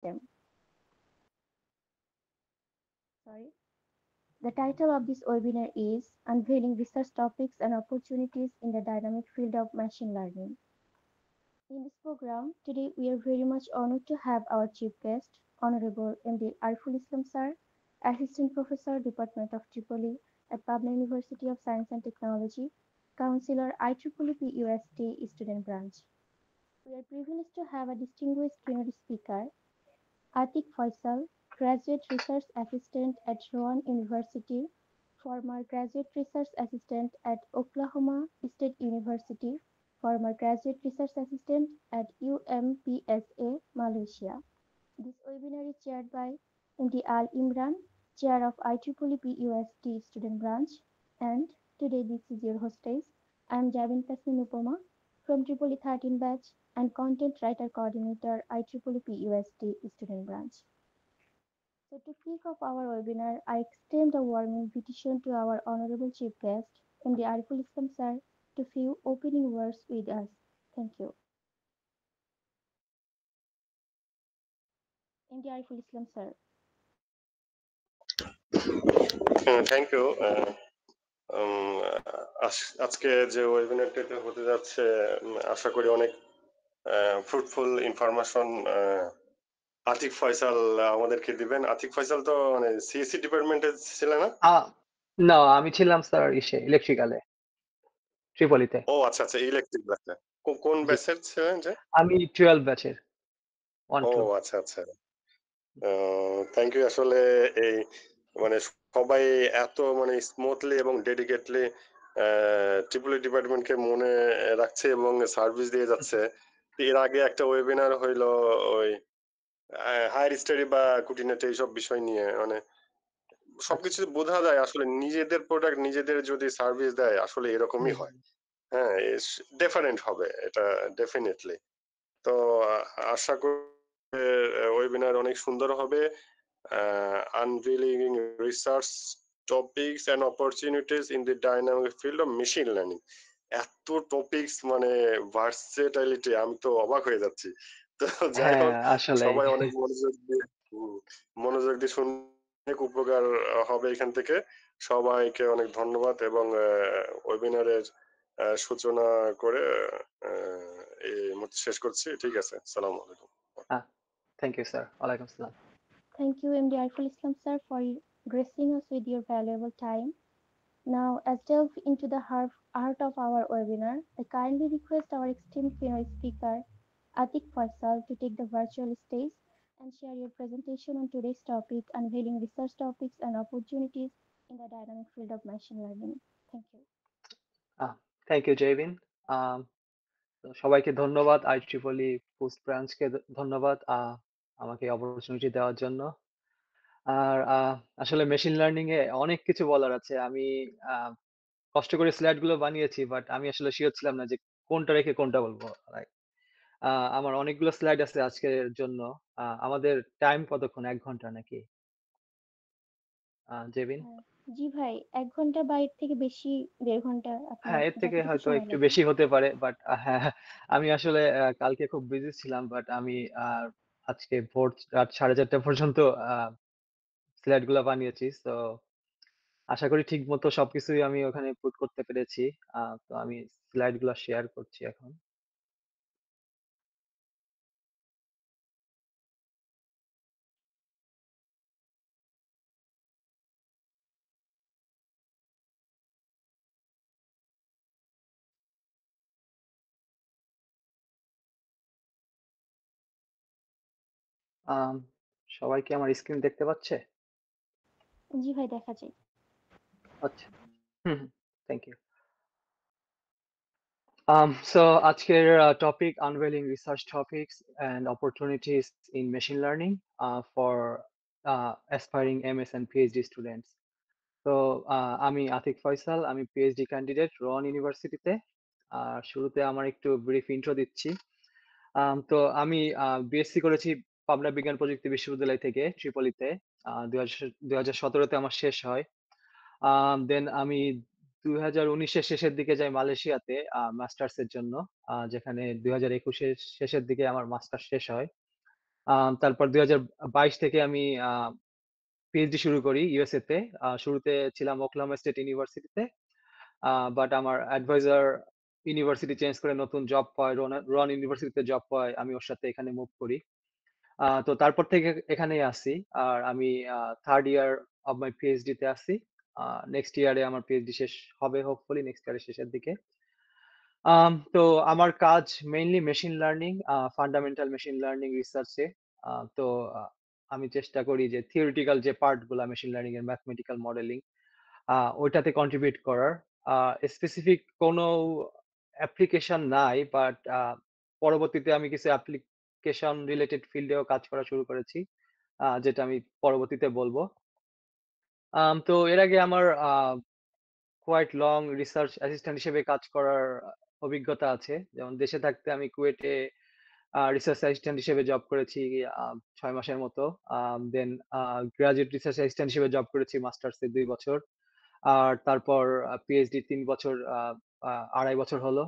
system. Sorry. The title of this webinar is Unveiling Research Topics and Opportunities in the Dynamic Field of Machine Learning. In this program, today we are very much honored to have our chief guest, Honorable MD Ariful Islam Sir, Assistant Professor, Department of Tripoli at Pabna University of Science and Technology, Counselor IEEE PUST Student Branch. We are privileged to have a distinguished keynote speaker, Atiq Faisal, Graduate Research Assistant at Rowan University, former Graduate Research Assistant at Oklahoma State University, former Graduate Research Assistant at UMPSA, Malaysia. This webinar is chaired by MD Al Imran, Chair of IEEE PUST Student Branch, and today this is your hostess. I am Javin Tasmin Upama from Tripoli 13 Batch and Content Writer Coordinator IEEE PUST Student Branch. So to kick off our webinar, I extend a warm invitation to our Honorable Chief Guest, MD Ariful Islam Sir, to few opening words with us. Thank you. MD Ariful Islam Sir. Thank you. আজকে যে ওয়েবিনারটিতে হতে যাচ্ছে আশা করি অনেক fruitful information Atik Faisal আমাদেরকে দিবেন। আতিক ফয়সাল তো মানে সিএসসি ডিপার্টমেন্টে ছিল না? না, আমি ছিলাম স্যার ইলেকট্রিক্যালে ট্রিপলিতে। ও আচ্ছা আচ্ছা, ইলেকট্রিক ব্যাচে। কোন ব্যাচের ছিলেন যে? আমি 12 ব্যাচের। ও আচ্ছা আচ্ছা, থ্যাংক ইউ। আসলে এই মানে সবাই এত মানে স্মুথলি এবং ডেডিকেটলি ট্রিপল ডিপার্টমেন্টকে মনে রাখছে এবং সার্ভিস দিয়ে যাচ্ছে। এর আগে একটা ওয়েবিনার হইলো ওই হায়ার স্টাডি বা কুটিনেট এইসব বিষয় নিয়ে, মানে সবকিছু বোঝা যায় আসলে নিজেদের প্রোডাক্ট নিজেদের যদি সার্ভিস দেয় আসলে এরকমই হয়। হ্যাঁ, ডিফারেন্ট হবে এটা ডেফিনেটলি। তো আশা করি ওয়েবিনার অনেক সুন্দর হবে। Unveiling research topics and opportunities in the dynamic field of machine learning. এত টপিকস মানে ভার্সেটাইলিটি, আমি তো অবাক হয়ে যাচ্ছি। তো যাই হোক, সবাই অনেক মনোযোগ দিয়ে শুনে উপকার হবে এখান থেকে। সবাইকে অনেক ধন্যবাদ এবং ওয়েবিনারের সূচনা করে এই মুহূর্তে শেষ করছি। ঠিক আছে, আসসালামু আলাইকুম। Thank you sir. ওয়ালাইকুম আসসালাম। Thank you, MD Ariful Islam Sir, for gracing us with your valuable time. Now, as delve into the heart of our webinar, I kindly request our esteemed keynote speaker, Atiq Faisal, to take the virtual stage and share your presentation on today's topic, unveiling research topics and opportunities in the dynamic field of machine learning. Thank you. Thank you জেভিন। সবাইকে ধন্যবাদ, IEEE post ব্রাঞ্চকে ধন্যবাদ আমাকে opportunity দেওয়ার জন্য। আর আসলে machine learning এ অনেক কিছু বলার আছে। আমি কষ্ট করে স্লাইড গুলো বানিয়েছি, বাট আমি আসলে শিওর ছিলাম না যে কোনটা রেখে কোনটা বলবো। আমার অনেকগুলো স্লাইড আছে আজকের জন্য। আমাদের টাইম কতক্ষণ? 1 ঘন্টা নাকি জেবিন? জি ভাই, 1 ঘন্টা বা এর থেকে বেশি, 1.5 ঘন্টা। হ্যাঁ, এর থেকে হয়তো একটু বেশি হতে পারে, বাট হ্যাঁ, আমি আসলে কালকে খুব বিজি ছিলাম, বাট আমি আজকে ভোর রাত 4:30 পর্যন্ত স্লাইড গুলা বানিয়েছি। তো আশা করি ঠিক মতো সবকিছুই আমি ওখানে পুট করতে পেরেছি। তো আমি স্লাইড গুলা শেয়ার করছি এখন। সবাই কি আমার স্ক্রিন দেখতে পাচ্ছে? জি ভাই, দেখা যায়। আচ্ছা, থ্যাংক ইউ। So আজকের topic unveiling research topics and opportunities in machine learning for aspiring MS and PhD students. তো আমি আতিক ফয়সাল, আমি PhD ক্যান্ডিডেট রন ইউনিভার্সিটিতে। শুরুতে আমার একটু ব্রিফ ইন্ট্রো দিচ্ছি। তো আমি বিএসসি করেছি পাবনা বিজ্ঞান প্রযুক্তি বিশ্ববিদ্যালয় থেকে ট্রিপলিতে। 2017-তে আমার শেষ হয়। দেন আমি 2019-এর শেষের দিকে যাই মালয়েশিয়াতে মাস্টার্স এর জন্য, যেখানে 2021-এর শেষের দিকে আমার মাস্টার্স শেষ হয়। তারপর 2022 থেকে আমি পিএইচডি শুরু করি ইউএসএ তে। শুরুতে ছিলাম ওকলাহোমা স্টেট ইউনিভার্সিটিতে। বাট আমার অ্যাডভাইজার ইউনিভার্সিটি চেঞ্জ করে নতুন জব পায়, রন ইউনিভার্সিটিতে জব পায়। আমি ওর সাথে এখানে মুভ করি। তো তারপর থেকে এখানেই আছি। আর আমি 3rd year of my PhD তে আছি। নেক্সট ইয়ারে আমার পিএইচডি শেষ হবে হোপফুলি নেক্সট ইয়ারের শেষের দিকে। তো আমার কাজ mainly machine learning, fundamental machine learning রিসার্চে। তো আমি চেষ্টা করি যে থিওরিটিক্যাল যে পার্ট গুলা মেশিন লার্নিং এর ম্যাথমেটিক্যাল মডেলিং ওইটাতে কন্ট্রিবিউট করার। স্পেসিফিক কোনো অ্যাপ্লিকেশন নাই, বাট পরবর্তীতে আমি কিছু অ্যাপ্লিকেশন রিলেটেড ফিল্ডেও কাজ করা শুরু করেছি, যেটা আমি পরবর্তীতে বলবো। তো এর আগে আমার কোয়াইট লং রিসার্চ অ্যাসিস্ট্যান্ট হিসেবে কাজ করার অভিজ্ঞতা আছে। যেমন দেশে থাকতে আমি কুয়েটে রিসার্চ অ্যাসিস্ট্যান্ট হিসেবে জব করেছি 6 মাসের মতো। দেন গ্রাজুয়েট রিসার্চ অ্যাসিস্ট্যান্ট হিসেবে জব করেছি মাস্টার্সে 2 বছর। আর তারপর পিএইচডি 3 বছর, 2.5 বছর হলো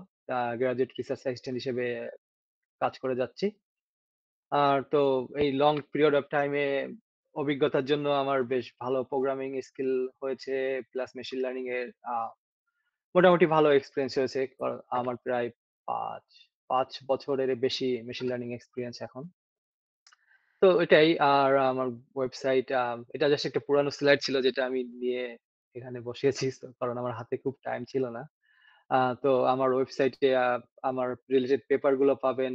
গ্রাজুয়েট রিসার্চ অ্যাসিস্ট্যান্ট হিসেবে কাজ করে যাচ্ছি। আর তো এই লং পিরিয়ড অফ টাইমে অভিজ্ঞতার জন্য আমার বেশ ভালো প্রোগ্রামিং স্কিল হয়েছে, প্লাস মেশিন লার্নিং এর মোটামুটি ভালো এক্সপিরিয়েন্স হয়েছে। আমার প্রায় 5 বছরের বেশি মেশিন লার্নিং এক্সপিরিয়েন্স এখন। তো এটাই। আর আমার ওয়েবসাইট, এটা জাস্ট একটা পুরানো স্লাইড ছিল যেটা আমি নিয়ে এখানে বসিয়েছি, কারণ আমার হাতে খুব টাইম ছিল না। তো আমার ওয়েবসাইটে আমার রিলেটেড পেপার গুলো পাবেন।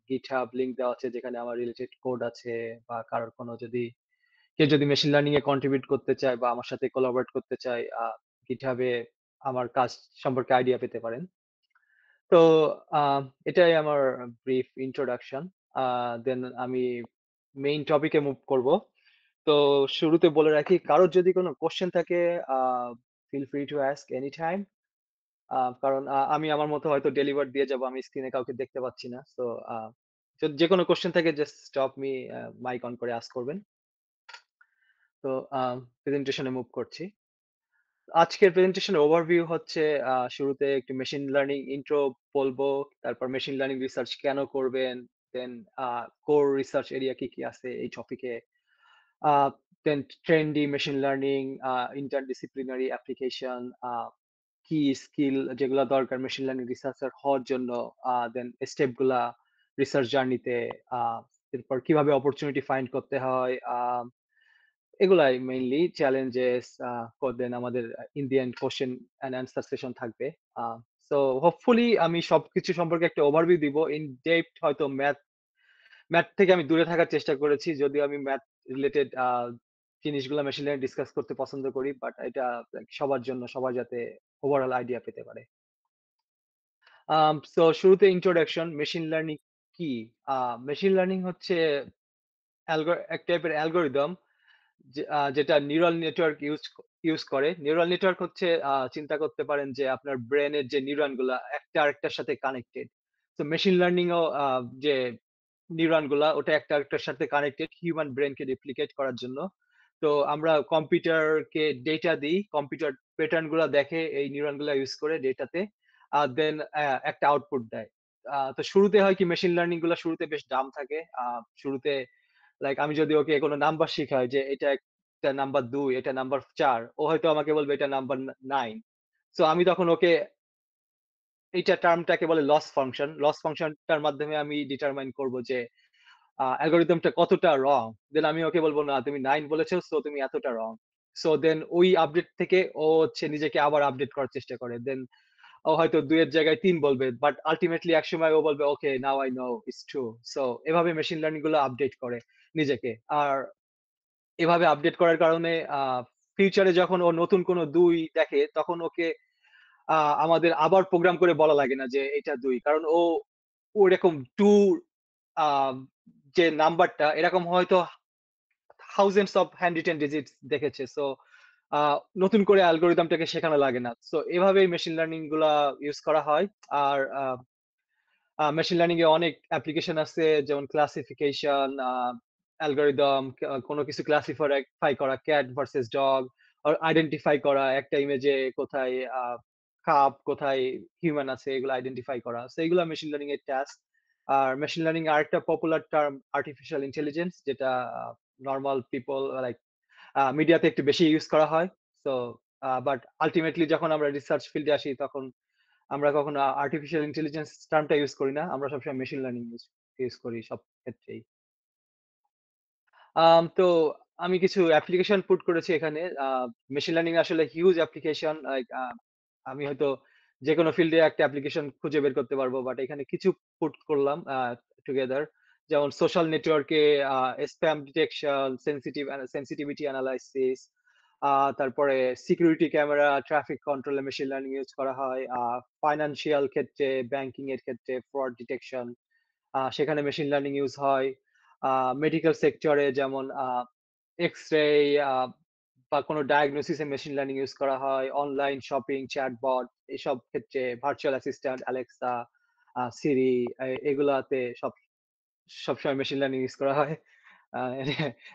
গিটহাব লিংক দেওয়া আছে যেখানে আমার রিলেটেড কোড আছে, বা কারোর কোনো যদি কেউ যদি মেশিন লার্নিং এ কন্ট্রিবিউট করতে চায় বা আমার সাথে কোলাবরেট করতে চায়, গিটহাবে আমার কাজ সম্পর্কে আইডিয়া পেতে পারেন। তো এটাই আমার ব্রিফ ইন্ট্রোডাকশন। দেন আমি মেইন টপিকে মুভ করব। তো শুরুতে বলে রাখি, কারোর যদি কোনো কোশ্চেন থাকে feel free to ask any time. কারণ আমি আমার মতো হয়তো ডেলিভার দিয়ে যাব, আমি স্ক্রিনে কাউকে দেখতে পাচ্ছি না। তো যে কোনো কোশ্চেন থাকে just stop me, mic on করে আস্ক করবেন। তো প্রেজেন্টেশনে মুভ করছি। আজকের প্রেজেন্টেশনের ওভারভিউ হচ্ছে, শুরুতে একটু মেশিন লার্নিং ইন্ট্রো বলবো, তারপর মেশিন লার্নিং রিসার্চ কেন করবেন, দেন কোর রিসার্চ এরিয়া কি কি আছে এই টপিকে, then trendy machine learning, interdisciplinary application, কি স্কিল যেগুলো দরকার মেশিন লার্নিং রিসার্চার হওয়ার জন্য, দেন স্টেপ গুলা রিসার্চ জার্নিতে, এরপর কিভাবে অপরচুনিটি ফাইন্ড করতে হয়, এগুলাই মেইনলি চ্যালেঞ্জেস। দেন আমাদের in the end question and answer session থাকবে। সো হোপফুলি আমি সবকিছু সম্পর্কে একটা ওভারভিউ দিব। ইন ডেপথ হয়তো ম্যাথ থেকে আমি দূরে থাকার চেষ্টা করেছি, যদিও আমি ম্যাথ রিলেটেড জিনিসগুলো মেশিন লার্নিং ডিসকাস করতে পছন্দ করি, বাট এটা সবার জন্য, সবার যাতে ওভারঅল আইডিয়া পেতে পারে। সো শুরুতে ইন্ট্রোডাকশন, মেশিন লার্নিং কি? মেশিন লার্নিং হচ্ছে এক টাইপের অ্যালগরিদম যেটা নিউরাল নেটওয়ার্ক ইউজ করে। নিউরাল নেটওয়ার্ক হচ্ছে, চিন্তা করতে পারেন যে আপনার ব্রেনের যে নিউরন গুলা একটা আরেকটার সাথে কানেক্টেড। তো মেশিন লার্নিং ও যে নিউরন গুলা ওটা একটা আরেকটার সাথে কানেক্টেড হিউম্যান ব্রেনকে রিপ্লিকেট করার জন্য। তো আমরা কম্পিউটারকে ডেটা দিই, কম্পিউটার প্যাটার্ন গুলা দেখে এই নিউরন গুলা ইউজ করে ডেটাতে, আর দেন একটা আউটপুট দেয়। তো শুরুতে হয় কি, মেশিন লার্নিং গুলা শুরুতে বেশ ডাম থাকে। শুরুতে লাইক আমি যদি ওকে কোনো নাম্বার শিখাই যে এটা একটা নাম্বার 2, এটা নাম্বার 4, ও হয়তো আমাকে বলবে এটা নাম্বার 9। সো আমি তখন ওকে এইটা টার্মটাকে বলে লস ফাংশন। লস ফাংশনটার মাধ্যমে আমি ডিটারমাইন করব যে অ্যালগরিদমটা কতটা রং। দেন আমি ওকে বলবো না তুমি 9 বলেছো, সো তুমি এতটা রং। সো দেন ওই আপডেট থেকে ও হচ্ছে নিজেকে আবার আপডেট করার চেষ্টা করে। দেন ও হয়তো 2 এর জায়গায় 3 বলবে, বাট আলটিমেটলি একসময় ও বলবে okay now I know it's true. So এভাবে মেশিন লার্নিং গুলো আপডেট করে নিজেকে। আর এভাবে আপডেট করার কারণে ফিউচারে যখন ও নতুন কোনো 2 দেখে, তখন ওকে আমাদের আবার প্রোগ্রাম করে বলা লাগে না যে এটা 2, কারণ ও ওরকম 2 আ যে নাম্বারটা এরকম হয়তো thousands of hand written digits দেখেছে। সো নতুন করে অ্যালগরিদমটাকে শেখানো লাগে না। সো এভাবেই মেশিন লার্নিং গুলা ইউজ করা হয়। আর মেশিন লার্নিং এ অনেক অ্যাপ্লিকেশন আছে, যেমন ক্লাসিফিকেশন অ্যালগরিদম, কোনো কিছু ক্লাসিফাই করা, ক্যাট ভার্সেস ডগ, আর আইডেন্টিফাই করা একটা ইমেজে কোথায় কাপ কোথায় হিউম্যান আছে, এগুলো আইডেন্টিফাই করা। সো এগুলো মেশিন লার্নিং এর টাস্ক। আর মেশিন লার্নিং আরেকটা পপুলার টার্ম আর্টিফিশিয়াল ইন্টেলিজেন্স, যেটা নর্মাল পিপল লাইক মিডিয়াতে একটু বেশি ইউজ করা হয়। সো বাট আলটিমেটলি যখন আমরা রিসার্চ ফিল্ডে আসি তখন আমরা কখনো আর্টিফিশিয়াল ইন্টেলিজেন্স টার্মটা ইউজ করি না, আমরা সবসময় মেশিন লার্নিং ইউজ করি সব ক্ষেত্রেই। তো আমি কিছু অ্যাপ্লিকেশন পুট করেছি এখানে। মেশিন লার্নিং আসলে হিউজ অ্যাপ্লিকেশন, লাইক আমি হয়তো যেকোনো ফিল্ডে একটা অ্যাপ্লিকেশন খুঁজে বের করতে পারবো, বাট এখানে কিছু পুট করলাম টুগেদার। যেমন সোশ্যাল নেটওয়ার্কে স্প্যাম ডিটেকশন, সেনসিটিভিটি অ্যানালাইসিস, তারপরে সিকিউরিটি ক্যামেরা, ট্রাফিক কন্ট্রোলে মেশিন লার্নিং ইউজ করা হয়। ফাইন্যান্সিয়াল ক্ষেত্রে, ব্যাংকিং এর ক্ষেত্রে ফ্রড ডিটেকশন, সেখানে মেশিন লার্নিং ইউজ হয়। মেডিকেল সেক্টরে যেমন এক্স-রে বা কোনো ডায়াগনোসিসে মেশিন লার্নিং ইউজ করা হয়। অনলাইন শপিং, চ্যাটবট এসব ক্ষেত্রে ভার্চুয়াল অ্যাসিস্ট্যান্ট, অ্যালেক্সা, সিরি এগুলাতে সবসময় মেশিন লার্নিং ইউজ করা হয়। আ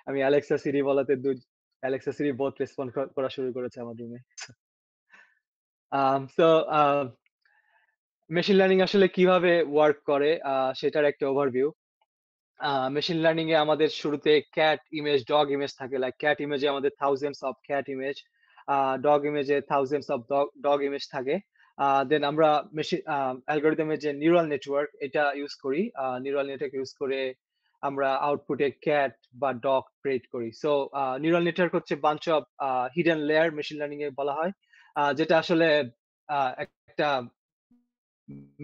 আমি অ্যালেক্সা, সিরি বলাতে অ্যালেক্সা, সিরি বোথ রেসপন্ড করা শুরু করেছে আমার রুমে। সো মেশিন লার্নিং আসলে কিভাবে ওয়ার্ক করে সেটার একটা ওভারভিউ। মেশিন লার্নিং এ আমাদের শুরুতে ক্যাট ইমেজ, ডগ ইমেজ থাকে। লাইক ক্যাট ইমেজে আমাদের thousands of cat image, dog ইমেজে থাউজেন্ডস অফ ডগ ইমেজ থাকে। দেন আমরা মেশিন অ্যালগরিদমের যে নিউরাল নেটওয়ার্ক এটা ইউজ করি। নিউরাল নেটওয়ার্ক ইউজ করে আমরা আউটপুটে ক্যাট বা ডগ ক্রিয়েট করি। সো নিউরাল নেটওয়ার্ক হচ্ছে bunch of hidden layer machine learning এ বলা হয়। যেটা আসলে একটা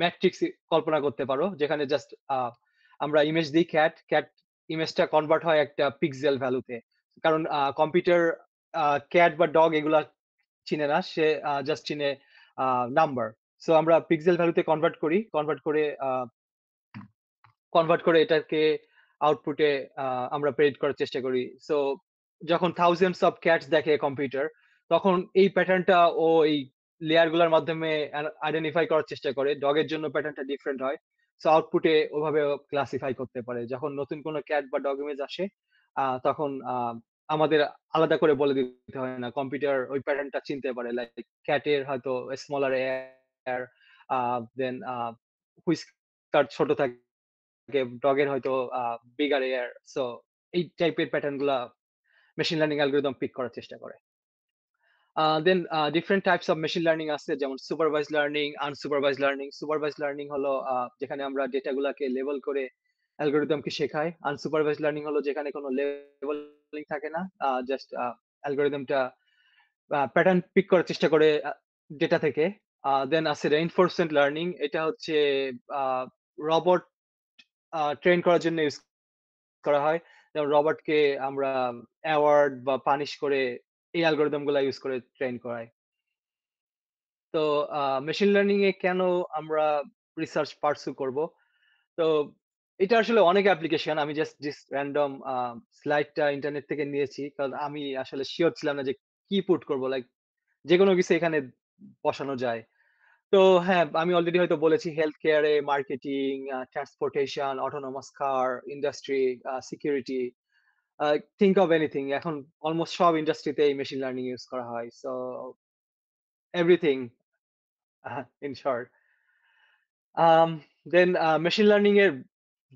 ম্যাট্রিক্স কল্পনা করতে পারো, যেখানে জাস্ট আমরা ইমেজ দিই ক্যাট, ক্যাট ইমেজটা কনভার্ট হয় একটা পিক্সেল ভ্যালুতে। কারণ কম্পিউটার ক্যাট বা ডগ এগুলা চিনে না, সে জাস্ট চিনে নাম্বার। সো আমরা পিক্সেল ভ্যালুতে কনভার্ট করে এটাকে আউটপুটে আমরা প্রেডিক্ট করার চেষ্টা করি। সো যখন থাউজেন্ডস অফ ক্যাটস দেখে কম্পিউটার, তখন এই প্যাটার্নটা ও এই লেয়ার গুলার মাধ্যমে আইডেন্টিফাই করার চেষ্টা করে। ডগের জন্য প্যাটার্নটা ডিফারেন্ট হয়। সো আউটপুটে ওভাবে ক্লাসিফাই করতে পারে। যখন নতুন কোনো ক্যাট বা ডগ ইমেজ আসে, তখন আমাদের আলাদা করে বলে দিতে হয় না। কম্পিউটার ওই প্যাটার্নটা চিনতে পারে। লাইক ক্যাটের হয়তো স্মলার এয়ার, দেন হুইস্কার ছোট থাকে, ডগের হয়তো বিগার এয়ার। সো এই টাইপের প্যাটার্ন গুলা মেশিন লার্নিং অ্যালগরিদম পিক করার চেষ্টা করে। Then different types of machine learning আছে, যেমন supervised learning, unsupervised learning. Supervised learning হলো যেখানে আমরা ডেটা গুলাকে লেবেল করে অ্যালগরিদমকে শেখাই। আনসুপারভাইজ লার্নিং হলো যেখানে কোনো লেবেলিং থাকে না, জাস্ট অ্যালগরিদমটা প্যাটার্ন পিক করার চেষ্টা করে ডেটা থেকে। দেন আছে রেইনফোর্সমেন্ট লার্নিং, এটা হচ্ছে রবট ট্রেন করার জন্য ইউজ করা হয়। যেমন রবটকে আমরা অ্যাওয়ার্ড বা পানিশ করে এই অ্যালগরিদম গুলা ইউজ করে ট্রেন করাই। তো মেশিন লার্নিং এ কেন আমরা রিসার্চ পার্সু করব? তো এটা আসলে অনেক অ্যাপ্লিকেশন। আমি জাস্ট র‍্যান্ডম স্লাইডটা ইন্টারনেট থেকে নিয়েছি। কারণ আমি আসলে সিউর ছিলাম না যে কি পুট করব। লাইক যেকোনো কিছু এখানে বসানো যায়। তো হ্যাঁ, আমি অলরেডি হয়তো বলেছি হেলথ কেয়ারে, marketing, transportation, autonomous car, industry, security, think of anything. এখন অলমোস্ট সব ইন্ডাস্ট্রিতে এই মেশিন লার্নিং ইউজ করা হয়। So everything in short. Um then machine learning এর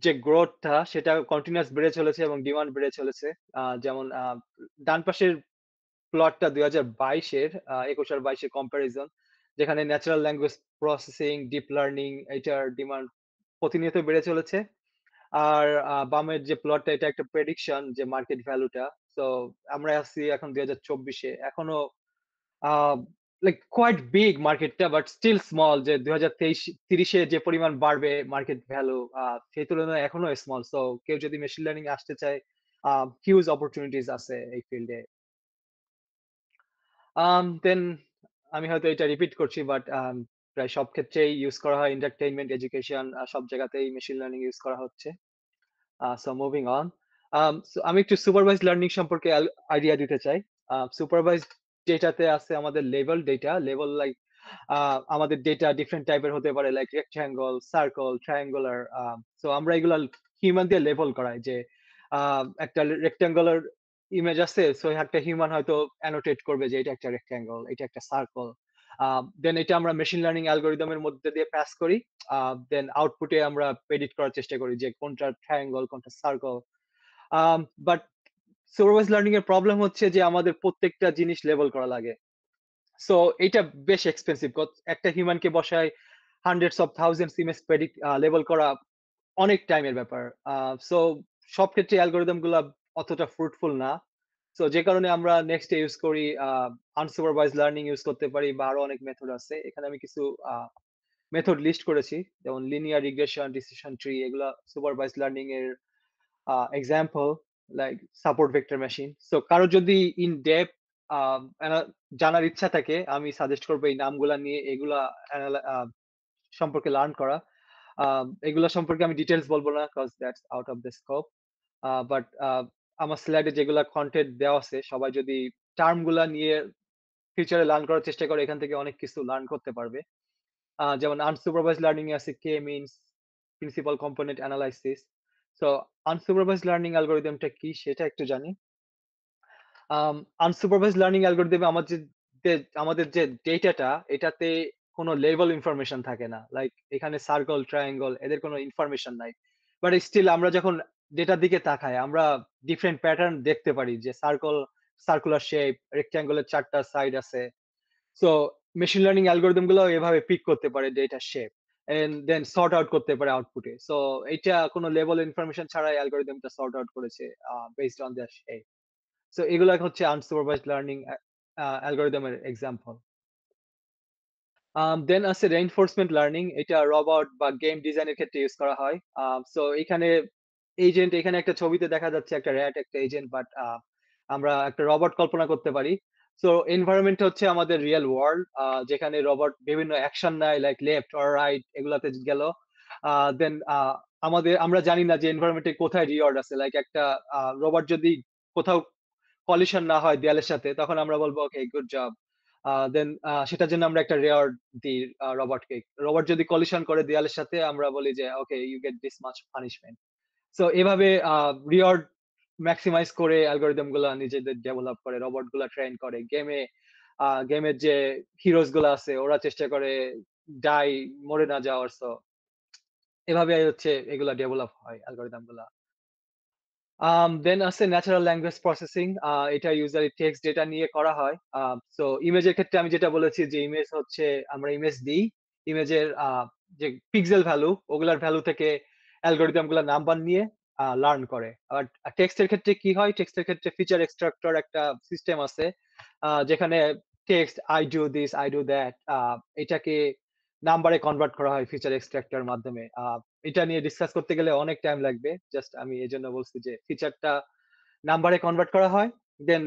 যে গ্রোথটা সেটা কন্টিনিউয়াস বেড়ে চলেছে এবং ডিমান্ড বেড়ে চলেছে। যেমন ডান পাশের প্লটটা ২০২২ এর ২১ আর ২২ এর কম্পারিজন, যেখানে natural language processing, deep learning এটার ডিমান্ড প্রতিনিয়ত বেড়ে চলেছে। আর বামের যে প্লটটা এটা একটা প্রেডিকশন যে মার্কেট ভ্যালুটা। সো আমরা আছি এখন ২০২৪ এ। এখনো আ লাইক কোয়াইট বিগ মার্কেটটা, বাট স্টিল স্মল। যে ২০২৩ এ যে পরিমাণ বাড়বে মার্কেট ভ্যালু, সেই তুলনায় এখনো স্মল। সো কেউ যদি মেশিন লার্নিং এ আসতে চায়, হিউজ অপরচুনিটিস আছে এই ফিল্ডে। দেন আমি হয়তো এটা রিপিট করছি, বাট প্রায় সব ক্ষেত্রেই ইউজ করা হয়। এন্টারটেইনমেন্ট, এডুকেশন, সব জায়গাতেই মেশিন লার্নিং ইউজ করা হচ্ছে। So moving on. সো আমি একটু সুপারভাইজড লার্নিং সম্পর্কে আইডিয়া দিতে চাই। সুপারভাইজড ডেটাতে আছে আমাদের লেভেল ডেটা। লেভেল লাইক আমাদের ডেটা ডিফারেন্ট টাইপের হতে পারে, like rectangle, circle, triangular. So আমরা এগুলা হিউম্যান দিয়ে লেবেল করাই যে একটা রেক্টেঙ্গুলার ইমেজ আছে, সো একটা হিউম্যান হয়তো অ্যানোটেট করবে যে এটা একটা রেক্টেঙ্গল, এটা একটা সার্কেল। দেন এটা আমরা মেশিন লার্নিং অ্যালগোরিদমের মধ্যে দিয়ে পাস করি। দেন আউটপুটে আমরা প্রেডিক্ট করার চেষ্টা করি যে কোনটা ট্রায়াঙ্গল, কোনটা সার্কেল। বাট সুপারভাইজ লার্নিং এর প্রবলেম হচ্ছে যে আমাদের প্রত্যেকটা জিনিস লেবেল করা লাগে। সো এটা বেশ এক্সপেন্সিভ। একটা হিউম্যানকে বসায় hundreds of thousands image predict label করা অনেক টাইমের ব্যাপার। সো সব ক্ষেত্রে অ্যালগরিদম গুলা অতটা ফ্রুটফুল না। সো যে কারণে আমরা নেক্সট ইউজ করি আনসুপারভাইজ লার্নিং ইউজ করতে পারি বা আরো অনেক মেথড আছে। এখানে আমি কিছু মেথড লিস্ট করেছি, যেমন লিনিয়ার রিগ্রেশন, ডিসিশন ট্রি, এগুলা সুপারভাইজ লার্নিং এর example, like support vector machine. So কারো যদি ইন ডেপথ জানার ইচ্ছা থাকে, আমি সাজেস্ট করবো এই নামগুলা নিয়ে এগুলা সম্পর্কে লার্ন করা। এগুলা সম্পর্কে আমি ডিটেলস বলবো না, cause that's out of the scope. But আমার স্লাইডে যেগুলা কন্টেন্ট দেওয়া আছে, সবাই যদি টার্ম গুলা নিয়ে ফিউচারে লার্ন করার চেষ্টা করে, এখান থেকে অনেক কিছু লার্ন করতে পারবে। যেমন আনসুপারভাইজ লার্নিং এ আছে K means, principal component analysis. So unsupervised learning অ্যালগরিদমটা কি সেটা একটু জানি। আনসুপারভাইজ লার্নিং অ্যালগরিদমে আমাদের যে ডেটাটা, এটাতে কোনো লেবেল ইনফরমেশন থাকে না। লাইক এখানে সার্কেল, ট্রায়াঙ্গল, এদের কোনো ইনফরমেশন নাই। বাট স্টিল আমরা যখন ডেটার দিকে তাকাই, আমরা ডিফারেন্ট প্যাটার্ন দেখতে পারি যে সার্কুলার শেপ, রেক্ট্যাঙ্গলের 4টা সাইড আছে। সো মেশিন লার্নিং অ্যালগরিদম গুলো এভাবে পিক করতে পারে ডেটার shape and then sort out করতে পারে আউটপুটে। সো এটা কোনো লেভেল ইনফরমেশন ছাড়াই অ্যালগরিদমটা সর্ট আউট করেছে based on that shape. So এগুলো হচ্ছে আনসুপারভাইজড লার্নিং অ্যালগরিদমের এক্সাম্পল। দেন আছে রেইনফোর্সমেন্ট লার্নিং, এটা রোবট বা গেম ডিজাইনের ক্ষেত্রে ইউজ করা হয়। সো এখানে এখানে একটা ছবিতে দেখা যাচ্ছে একটা র্যাট, একটা এজেন্ট, বাট আমরা একটা রোবট কল্পনা করতে পারি। সো এনভায়রনমেন্ট হচ্ছে আমাদের রিয়েল ওয়ার্ল্ড, যেখানে রোবট বিভিন্ন অ্যাকশন নেয়, লাইক লেফট অর রাইট, এগুলাতে গেল। দেন আমরা জানি না যে এনভায়রনমেন্টে কোথায় রিওয়ার্ড আছে। লাইক একটা রোবট যদি কোথাও কলিশন না হয় দেয়ালের সাথে, তখন আমরা বলবো ওকে, গুড জব। দেন সেটার জন্য আমরা একটা রেওয়ার্ড দিই রোবটকে। রোবট যদি কলিশন করে দেয়ালের সাথে, আমরা বলি যে okay, you get this much punishment. So এভাবে রিওয়ার্ড ম্যাক্সিমাইজ করে অ্যালগরিদম গুলা নিজেদের ডেভেলপ করে, রোবট গুলা ট্রেন করে। গেমের যে হিরোজ গুলা আছে, ওরা চেষ্টা করে মরে না যাওয়ার। সো এভাবে হচ্ছে এগুলা ডেভেলপ হয় অ্যালগরিদম গুলা। দেন আছে ন্যাচারাল ল্যাঙ্গুয়েজ প্রসেসিং, এটা ইউজুয়ালি টেক্সট ডেটা নিয়ে করা হয়। সো ইমেজের ক্ষেত্রে আমি যেটা বলেছি যে ইমেজ হচ্ছে, আমরা ইমেজ দিই, ইমেজের যে পিক্সেল ভ্যালু, ওগুলার ভ্যালু থেকে অ্যালগরিদম গুলা নাম্বার নিয়ে লার্ন করে। আর টেক্সটের ক্ষেত্রে কি হয়, টেক্সটের ক্ষেত্রে ফিচার এক্সট্রাক্টর একটা সিস্টেম আছে, যেখানে text I do this, I do that, এটাকে নাম্বারে কনভার্ট করা হয় ফিচার এক্সট্রাক্টর মাধ্যমে। এটা নিয়ে ডিসকাস করতে গেলে অনেক টাইম লাগবে, জাস্ট আমি এই জন্য বলছি যে ফিচারটা নাম্বারে কনভার্ট করা হয়। Then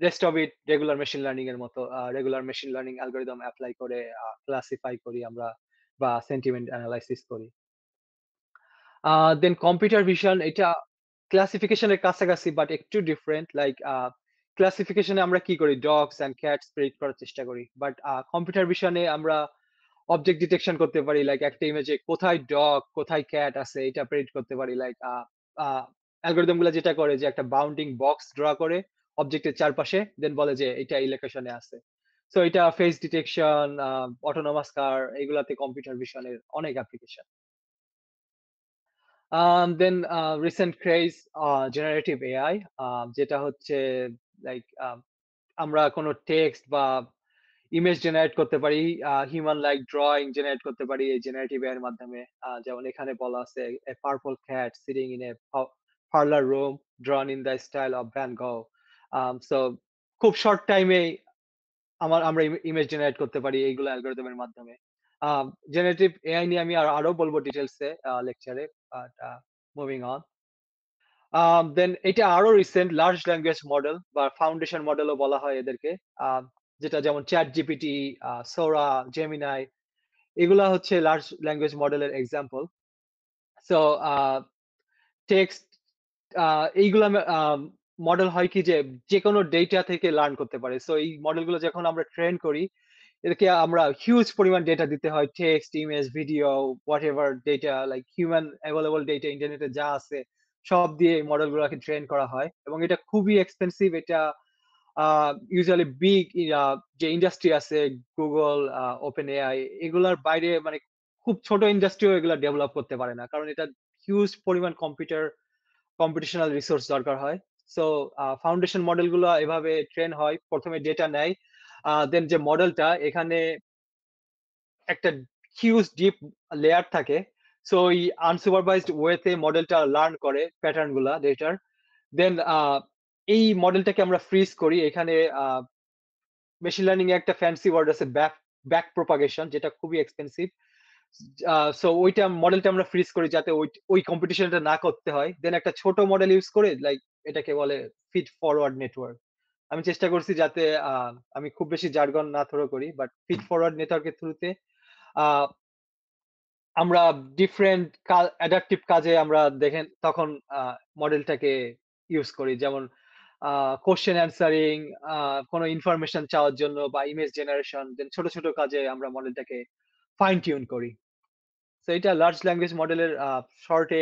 rest of it regular machine learning এর মতো, regular machine learning algorithm apply করে ক্লাসিফাই করি আমরা, বা সেন্টিমেন্ট অ্যানালাইসিস করি। দেন কম্পিউটার ভিশন, এটা ক্লাসিফিকেশনের কাছাকাছি বাট একটু ডিফারেন্ট। লাইক ক্লাসিফিকেশনে আমরা কি করি, ডগস এন্ড ক্যাটস প্রেডিক্ট করার চেষ্টা করি, বাট কম্পিউটার ভিশনে আমরা অবজেক্ট ডিটেকশন করতে পারি। লাইক একটা ইমেজে কোথায় ডগ, কোথায় ক্যাট আছে, এটা প্রেডিক্ট করতে পারি। লাইক অ্যালগরিদম গুলো যেটা করে যে একটা বাউন্ডিং বক্স ড্র করে অবজেক্টের চারপাশে, দেন বলে যে এটা এই লোকেশনে আছে। সো এটা ফেস ডিটেকশন, অটোনোমাস কার, এগুলাতে কম্পিউটার ভিশনের অনেক অ্যাপ্লিকেশন। দেন রিসেন্ট ক্রেজ জেনারেটিভ এআই, যেটা হচ্ছে লাইক আমরা কোনো টেক্সট বা ইমেজ জেনারেট করতে পারি, হিউম্যান লাইক ড্রয়িং জেনারেট করতে পারি এই জেনারেটিভ এআই এর মাধ্যমে। যেমন এখানে বলা আছে, a purple cat sitting in a parlour room drawn in the style of Van Gogh. So খুব শর্ট টাইমে আমরা ইমেজ জেনারেট করতে পারি এইগুলো অ্যালগরিদমের মাধ্যমে। জেনারেটিভ এআই নিয়ে আমি আরো বলবো ডিটেলসে লেকচারে, বাট মুভিং অন। দেন এটা আরো রিসেন্ট লার্জ ল্যাঙ্গুয়েজ মডেল বা ফাউন্ডেশন মডেলও বলা হয় এদেরকে, যেটা যেমন চ্যাট জিপিটি, সোরা, জেমিনাই, এগুলা হচ্ছে লার্জ ল্যাঙ্গুয়েজ মডেলের এক্সাম্পল। সো টেক্সট এইগুলা মডেল হয় কি যে যে কোনো ডেটা থেকে লার্ন করতে পারে। সো এই মডেলগুলো যখন আমরা ট্রেন করি, এদেরকে আমরা হিউজ পরিমাণ ডেটা দিতে হয়, text, image, video, what ever data, like human available data ইন্টারনেটে যা আছে সব দিয়ে এই মডেলগুলোকে ট্রেন করা হয়, এবং এটা খুবই এক্সপেন্সিভ। এটা ইউজুয়ালি বিগ যে ইন্ডাস্ট্রি আছে গুগল, ওপেন এআই, এগুলার বাইরে মানে খুব ছোট ইন্ডাস্ট্রিও এগুলা ডেভেলপ করতে পারে না, কারণ এটা হিউজ পরিমাণ কম্পিটিশনাল রিসোর্স দরকার হয়। সো ফাউন্ডেশন মডেলগুলো এভাবে ট্রেন হয়, প্রথমে ডেটা নেয়, দেন যে মডেলটা এখানে একটা হিউজ ডিপ লেয়ার থাকে। সো এই আনসুপারভাইজড ওয়েতে মডেলটা লার্ন করে প্যাটার্ন গুলা ডেটার। দেন এই মডেলটাকে আমরা ফ্রিজ করি। এখানে মেশিন লার্নিং এ একটা ফ্যান্সি ওয়ার্ড আছে ব্যাক প্রপাগেশন, যেটা খুবই এক্সপেন্সিভ। সো ওইটা মডেলটা আমরা ফ্রিজ করি যাতে ওই কম্পিটিশনটা না করতে হয়। দেন একটা ছোট মডেল ইউজ করে, লাইক এটাকে বলে ফিড ফরওয়ার্ড নেটওয়ার্ক। আমি চেষ্টা করছি যাতে আমি খুব বেশি জার্গন না থ্রো করি, বাট ফিড ফরওয়ার্ড নেটওয়ার্কের থ্রুতে আমরা ডিফারেন্ট অ্যাডাপটিভ কাজে আমরা দেখেন তখন মডেলটাকে ইউজ করি, যেমন কোশ্চেন অ্যান্সারিং, কোনো ইনফরমেশন চাওয়ার জন্য বা ইমেজ জেনারেশন, দেন ছোট ছোট কাজে আমরা মডেলটাকে ফাইন টিউন করি। তো এটা লার্জ ল্যাঙ্গুয়েজ মডেলের শর্টে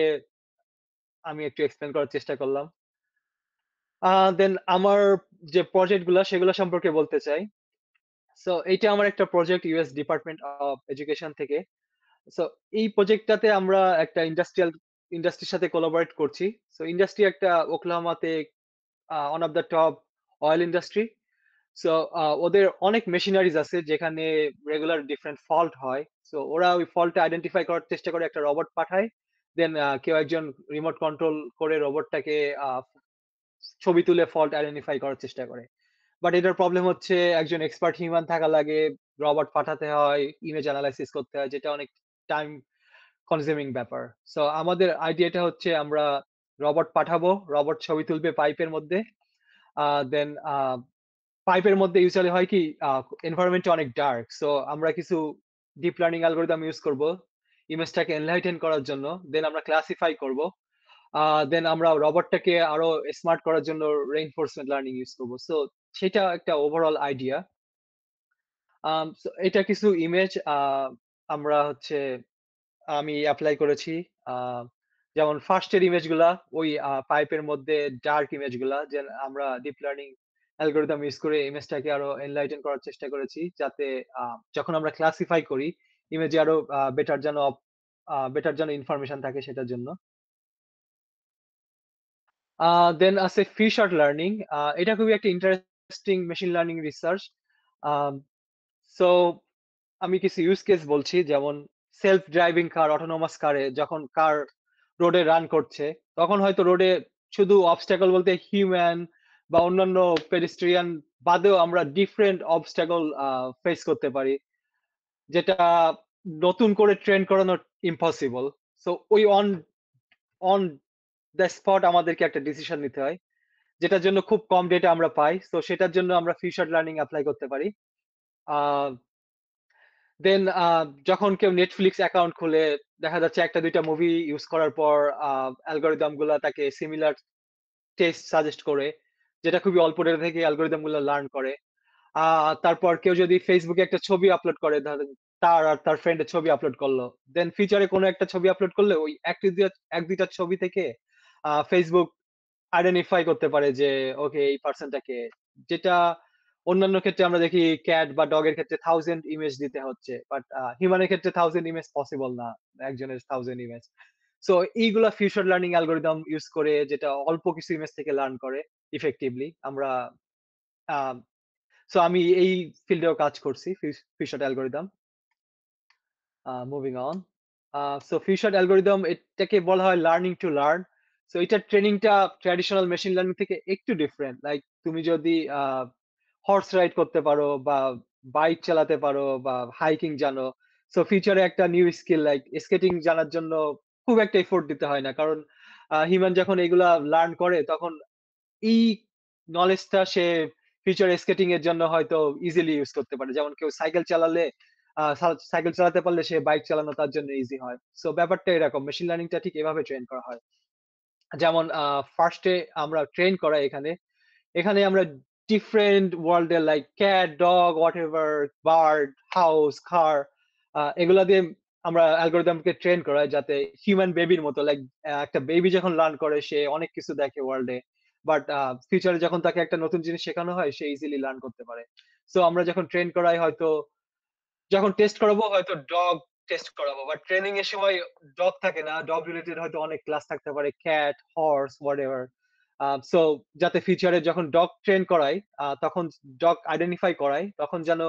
আমি একটু এক্সপ্লেন করার চেষ্টা করলাম। দেন আমার যে প্রজেক্ট গুলা সেগুলো সম্পর্কে বলতে চাই। সো এইটা আমার একটা project US department of education থেকে। সো এই প্রজেক্টটাতে আমরা একটা ইন্ডাস্ট্রির সাথে কোলাবোরেট করছি। সো ইন্ডাস্ট্রি একটা ওকলাহোমাতে one of the top oil industry. So ওদের অনেক মেশিনারিজ আছে যেখানে রেগুলার ডিফারেন্ট ফল্ট হয়। সো ওরা ওই ফল্টটা আইডেন্টিফাই করার চেষ্টা করে, একটা রোবট পাঠায়। দেন কেউ একজন রিমোট কন্ট্রোল করে রোবটটাকে ছবি তুলে ফল্ট আইডেন্টিফাই করার চেষ্টা করে। বাট এটার প্রবলেম হচ্ছে একজন এক্সপার্ট হিউম্যান থাকা লাগে, রোবট পাঠাতে হয়, ইমেজ অ্যানালাইসিস করতে হয়, যেটা অনেক টাইম কনজিউমিং ব্যাপার। সো আমাদের আইডিয়াটা হচ্ছে আমরা রোবট পাঠাবো, রোবট ছবি তুলবে পাইপের মধ্যে। দেন পাইপের মধ্যে ইউজুয়ালি হয় কি, এনভায়রনমেন্টটা অনেক ডার্ক। সো আমরা কিছু ডিপ লার্নিং অ্যালগরিদম ইউজ করব ইমেজটাকে এনলাইটেন করার জন্য। দেন আমরা ক্লাসিফাই করব। দেন আমরা রোবটটাকে আরো স্মার্ট করার জন্য রেইনফোর্সমেন্ট লার্নিং ইউজ করব। সো সেটা একটা ওভারঅল আইডিয়া। এটা কিছু ইমেজ আমরা হচ্ছে আমি এপ্লাই করেছি। যেমন ফার্স্টের ইমেজগুলা ওই পাইপের মধ্যে ডার্ক ইমেজগুলা, যে আমরা ডিপ লার্নিং অ্যালগরিদম ইউজ করে ইমেজটাকে আরো এনলাইটেন করার চেষ্টা করেছি, যাতে যখন আমরা ক্লাসিফাই করি ইমেজে আরো বেটার যেন ইনফরমেশন থাকে সেটার জন্য। দেন আছে ফিশার লার্নিং। এটা খুবই একটা interesting machine learning research. So আমি কিছু ইউজ কেস বলছি, যেমন সেলফ ড্রাইভিং কার, অটোনোমাস কারে যখন কার রোডে রান করছে, তখন হয়তো রোডে শুধু অবস্ট্যাকল বলতে হিউম্যান বা অন্যান্য পেডিস্ট্রিয়ান বাদেও আমরা ডিফারেন্ট অবস্ট্যাকল ফেস করতে পারি, যেটা নতুন করে ট্রেন করানো ইম্পসিবল। সো ওই অন অন দ্য স্পট আমাদেরকে একটা ডিসিশন নিতে হয়, যেটার জন্য খুব কম ডেটা আমরা পাই। তো সেটার জন্য আমরা ফিশার লার্নিং অ্যাপ্লাই করতে পারি। দেন যখন কেউ নেটফ্লিক্স অ্যাকাউন্ট খুলে, দেখা যাচ্ছে একটা দুইটা মুভি ইউজ করার পর অ্যালগরিদম গুলা তাকে সিমিলার টেস্ট সাজেস্ট করে, যেটা খুবই অল্প ডেটা থেকে অ্যালগরিদম গুলো লার্ন করে। তারপর কেউ যদি ফেসবুকে একটা ছবি আপলোড করে, ধরেন তার আর তার ফ্রেন্ডের ছবি আপলোড করলো, দেন ফিউচারে কোনো একটা ছবি আপলোড করলে ওই এক দুইটা ছবি থেকে ফেসবুক আইডেন্টিফাই করতে পারে যে ওকে এই পার্সনটাকে, যেটা অন্যান্য ক্ষেত্রে আমরা দেখি ক্যাট বা ডগের ক্ষেত্রে 1000 ইমেজ দিতে হচ্ছে, বাট হিউম্যানের ক্ষেত্রে 1000 ইমেজ পসিবল না, একজনের 1000 ইমেজ। সো এইগুলা ফিউচার লার্নিং অ্যালগরিদম ইউজ করে, যেটা অল্প কিছু ইমেজ থেকে লার্ন করে ইফেক্টিভলি আমরা। সো আমি এই ফিল্ডেও কাজ করছি, future algorithm. Moving on. So future algorithm এটাকে বলা হয় লার্নিং টু লার্ন। সো এটার ট্রেনিংটা ট্র্যাডিশনাল মেশিন লার্নিং থেকে একটু ডিফারেন্ট। লাইক তুমি যদি হর্স রাইড করতে পারো বা বাইক চালাতে পারো বা হাইকিং জানো, সো ফিউচারে একটা নিউ স্কিল লাইক স্কেটিং জানার জন্য খুব একটা এফোর্ট দিতে হয় না, কারণ হিউম্যান যখন এগুলা লার্ন করে তখন এই নলেজটা সে ফিউচার স্কেটিং এর জন্য হয়তো ইজিলি ইউজ করতে পারে। যেমন কেউ সাইকেল চালালে, সাইকেল চালাতে পারলে সে বাইক চালানো তার জন্য ইজি হয়। সো ব্যাপারটা এরকম, মেশিন লার্নিংটা ঠিক এভাবে ট্রেন করা হয়। যেমন ফার্স্টে আমরা ট্রেন করা এখানে এখানে আমরা ডিফারেন্ট ওয়ার্ল্ডের like cat, dog, whatever, bird, house, car, এগুলা দিয়ে আমরা অ্যালগরিদমকে ট্রেন করাই, যাতে হিউম্যান বেবির মতো, লাইক একটা বেবি যখন লার্ন করে সে অনেক কিছু দেখে ওয়ার্ল্ডে, বাট ফিউচারে যখন তাকে একটা নতুন জিনিস শেখানো হয় সে ইজিলি লার্ন করতে পারে। সো আমরা যখন ট্রেন করাই হয়তো যখন টেস্ট করাবো হয়তো ডগ টেস্ট করাবো, বাট ট্রেনিং এর সময় ডগ থাকে না, ডগ রিলেটেড হয়তো অনেক ক্লাস থাকতে পারে, ক্যাট, হর্স, হোয়াটএভার। সো যাতে ফিউচারে যখন ডগ ট্রেন করাই তখন ডগ আইডেন্টিফাই করাই তখন যেন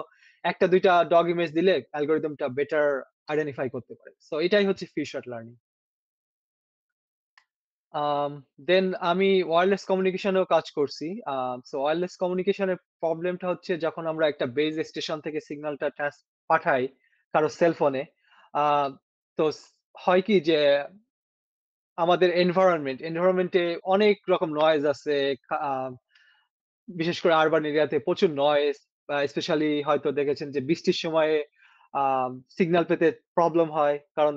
একটা দুইটা ডগ ইমেজ দিলে অ্যালগরিদমটা বেটার আইডেন্টিফাই করতে পারে। সো এটাই হচ্ছে ফিউচার লার্নিং। দেন আমি ওয়্যারলেস কমিউনিকেশনেও কাজ করছি। সো ওয়্যারলেস কমিউনিকেশনের প্রবলেমটা হচ্ছে যখন আমরা একটা বেজ স্টেশন থেকে সিগন্যালটা পাঠাই কারো সেলফোনে, তো হয় কি যে আমাদের এনভায়রনমেন্টে অনেক রকম নয়েজ আছে। বিশেষ করে আরবান এরিয়াতে প্রচুর নয়েজ, স্পেশালি হয়তো দেখেছেন যে বৃষ্টির সময়ে সিগন্যাল পেতে প্রবলেম হয়, কারণ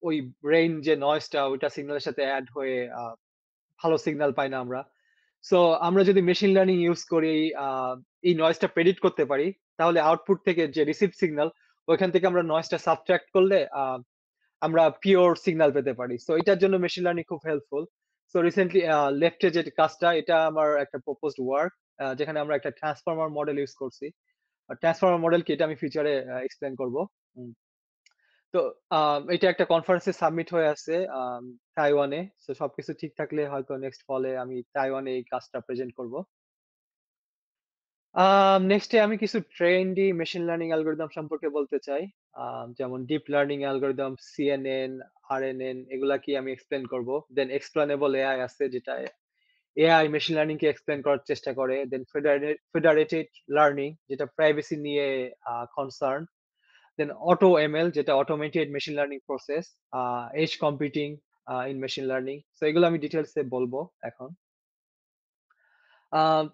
ওই রেইন যে নয়েজটা ওইটা সিগন্যালের সাথে অ্যাড হয়ে ভালো সিগন্যাল পাই না আমরা। সো আমরা যদি মেশিন লার্নিং ইউজ করি, এই নয়েজটা প্রেডিক্ট করতে পারি, তাহলে আউটপুট থেকে যে রিসিভড সিগন্যাল ওইখান থেকে আমরা নয়েজটা সাবট্রাক্ট করলে আমরা পিওর সিগন্যাল পেতে পারি। সো এটার জন্য মেশিন লার্নিং খুব হেল্পফুল। সো রিসেন্টলি লেফটে যে কাজটা এটা আমার একটা প্রপোজড ওয়ার্ক, যেখানে আমরা একটা ট্রান্সফর্মার মডেল ইউজ করছি। ট্রান্সফর্মার মডেল কি এটা আমি ফিউচারে এক্সপ্লেন করব। তো এটা একটা কনফারেন্সে সাবমিট হয়ে আছে তাইওয়ানে। সো সবকিছু ঠিক থাকলে হয়তো নেক্সট ফলে আমি তাইওয়ানে এই কাজটা প্রেজেন্ট করব। নেক্সটে আমি কিছু ট্রেন্ডি মেশিন লার্নিং অ্যালগরিদম সম্পর্কে বলতে চাই। যেমন deep learning algorithm, CNN, RNN এগুলা কি আমি এক্সপ্লেন করব। দেন এক্সপ্লেনেবল এআই আছে যেটা এআই মেশিন লার্নিং কে এক্সপ্লেন করার চেষ্টা করে। দেন ফেডারেটেড লার্নিং যেটা প্রাইভেসি নিয়ে কনসার্ন। দেন অটো এমএল যেটা automated machine learning process, edge computing in machine learning. So এগুলো আমি ডিটেলসে বলবো এখন।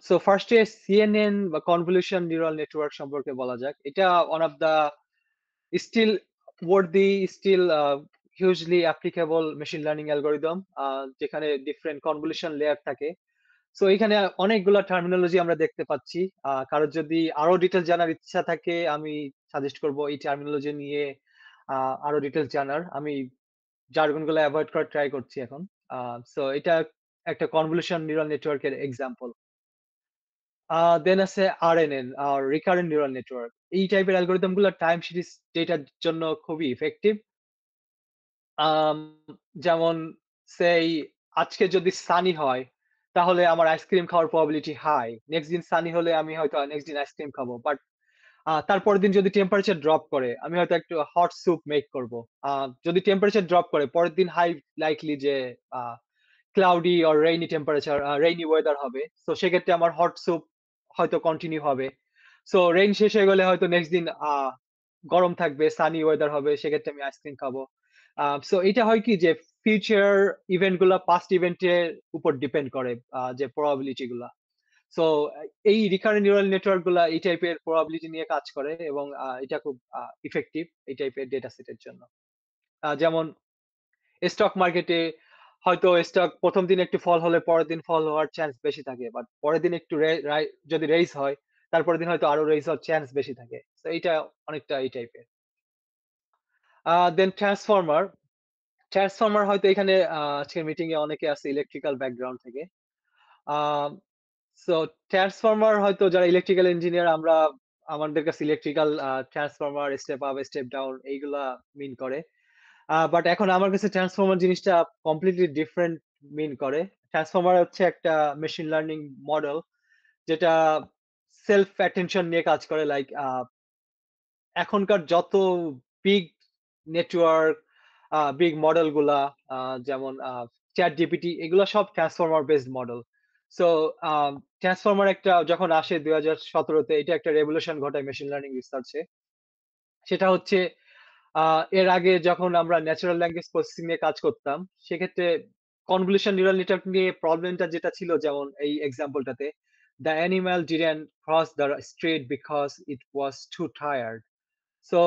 সো ফার্স্টে সিএনএন বা কনভলিউশন নিউরাল নেটওয়ার্ক সম্পর্কে বলা যাক। এটা one of the still still hugely applicable machine learning algorithm, যেখানে ডিফারেন্ট কনভলিউশন লেয়ার থাকে। সো এখানে অনেকগুলা টার্মিনোলজি আমরা দেখতে পাচ্ছি। কারোর যদি আরো ডিটেলস জানার ইচ্ছা থাকে আমি সাজেস্ট করব এই টার্মিনোলজি নিয়ে আরো ডিটেলস জানার। আমি জার্গন গুলো অ্যাভয়েড করার ট্রাই করছি এখন। সো এটা একটা কনভলিউশন নিউরাল নেটওয়ার্কের এক্সাম্পল। দেন আছে আরএনএন আর রিকারেন্ট নিউরাল নেটওয়ার্ক। এই টাইপের অ্যালগরিদম গুলো টাইম সিরিজ ডেটার জন্য খুবই ইফেক্টিভ। আম যেমন সেই আজকে যদি সানি হয় তাহলে আমার আইসক্রিম খাওয়ার প্রবাবিলিটি হাই। নেক্সট দিন সানি হলে আমি হয়তো নেক্সট দিন আইসক্রিম খাবো। বাট তারপরের দিন যদি টেম্পারেচার ড্রপ করে আমি হয়তো একটু হট স্যুপ মেক করব। যদি টেম্পারেচার ড্রপ করে পরের দিন হাই লাইকলি যে cloudy or rainy temperature, rainy weather হবে। সো সেক্ষেত্রে আমার হট স্যুপ হয়তো কন্টিনিউ হবে। সো রেইন শেষ হয়ে গেলে হয়তো নেক্সট দিন গরম থাকবে, সানি ওয়েদার হবে, সেক্ষেত্রে আমি আইসক্রিম খাবো। সো এটা হয় কি যে ফিউচার ইভেন্ট গুলা পাস্ট ইভেন্টের উপর ডিপেন্ড করে, যে প্রবাবিলিটি গুলা। সো এই রিকারেন্ট নিউরাল নেটওয়ার্ক গুলা এই টাইপের প্রবাবিলিটি নিয়ে কাজ করে এবং এটা খুব ইফেক্টিভ এই টাইপের ডেটা সেটের জন্য। যেমন স্টক মার্কেটে হয়তো স্টক প্রথম দিন একটু ফল হলে পরের দিন ফল হওয়ার চান্স বেশি থাকে, বাট পরের দিন একটু যদি রেইস হয় তারপরের দিন হয়তো আরো রেইস হওয়ার চান্স বেশি থাকে। তো এইটা অনেকটা এই টাইপের। দেন ট্রান্সফর্মার হয়তো এখানে আজকের মিটিং এ অনেকে আছে ইলেকট্রিক্যাল ব্যাকগ্রাউন্ড থেকে। সো ট্রান্সফর্মার হয়তো যারা ইলেকট্রিক্যাল ইঞ্জিনিয়ার আমরা আমাদের কাছে electrical transformer, step up step down এইগুলা মিন করে। বাট এখন আমার কাছে ট্রান্সফর্মার জিনিসটা কমপ্লিটলি ডিফারেন্ট মিন করে। ট্রান্সফর্মার হচ্ছে একটা মেশিন লার্নিং মডেল যেটা সেলফ অ্যাটেনশন নিয়ে কাজ করে। লাইক এখনকার যত বিগ নেটওয়ার্ক, বিগ মডেল গুলা, যেমন চ্যাট জিপিটি এগুলো সব transformer based model. So transformer একটা যখন আসে 2017-তে এটা একটা রেভলিউশন ঘটায় মেশিন লার্নিং রিসার্চে। সেটা হচ্ছে এর আগে যখন আমরা ন্যাচারাল ল্যাঙ্গুয়েজ প্রসেসিং নিয়ে কাজ করতাম সেক্ষেত্রে কনভলিউশন নিউরাল নেটওয়ার্ক নিয়ে প্রবলেমটা যেটা ছিল, যেমন এই এক্সাম্পলটাতে the animal didn't cross the street because it was too tired. So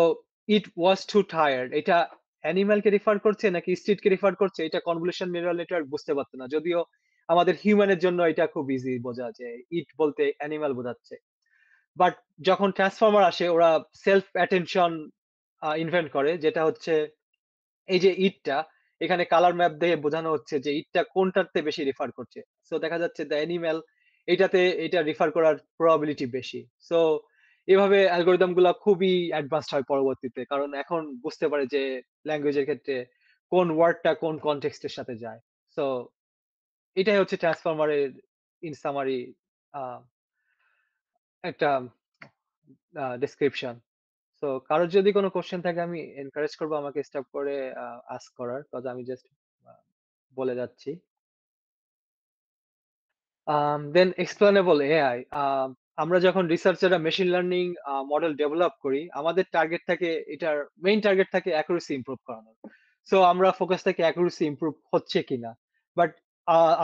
it was too tired এটা অ্যানিমালকে রেফার করছে নাকি স্ট্রিটকে রেফার করছে এটা কনভলিউশন নিউরাল নেটওয়ার্ক বুঝতে পারতো না, যদিও আমাদের হিউম্যানের জন্য এটা খুব ইজি বোঝা যে ইট বলতে অ্যানিমাল বোঝাচ্ছে। বাট যখন ট্রান্সফর্মার আসে ওরা সেলফ অ্যাটেনশন ইনভেন্ট করে, যেটা হচ্ছে এই যে ইটটা এখানে কালার ম্যাপ দিয়ে বোঝানো হচ্ছে যে ইটটা কোনটাতে বেশি রেফার করছে। সো দেখা যাচ্ছে দ্য অ্যানিম্যাল এটাতে এটা রেফার করার প্রবাবিলিটি বেশি। সো এভাবে অ্যালগরিদম গুলা খুবই অ্যাডভান্সড হয় পরবর্তীতে, কারণ এখন বুঝতে পারে যে ল্যাঙ্গুয়েজের ক্ষেত্রে কোন ওয়ার্ডটা কোন কনটেক্সট এর সাথে যায়। সো এটাই হচ্ছে ট্রান্সফরমারের ইন সামারি একটা ডেসক্রিপশন। সো কারোর যদি কোনো কোশ্চেন থাকে আমি এনকারেজ করবো আমাকে স্টপ করে আস্ক করার, কজ আমি জাস্ট বলে যাচ্ছি। দেন এক্সপ্লেনেবল এআই, আমরা যখন রিসার্চাররা মেশিন লার্নিং মডেল ডেভেলপ করি, আমাদের টার্গেট থাকে, এটার মেইন টার্গেট থাকে অ্যাকুরেসি ইমপ্রুভ করানোর। সো আমরা ফোকাস থাকি অ্যাকুরেসি ইমপ্রুভ হচ্ছে কিনা। বাট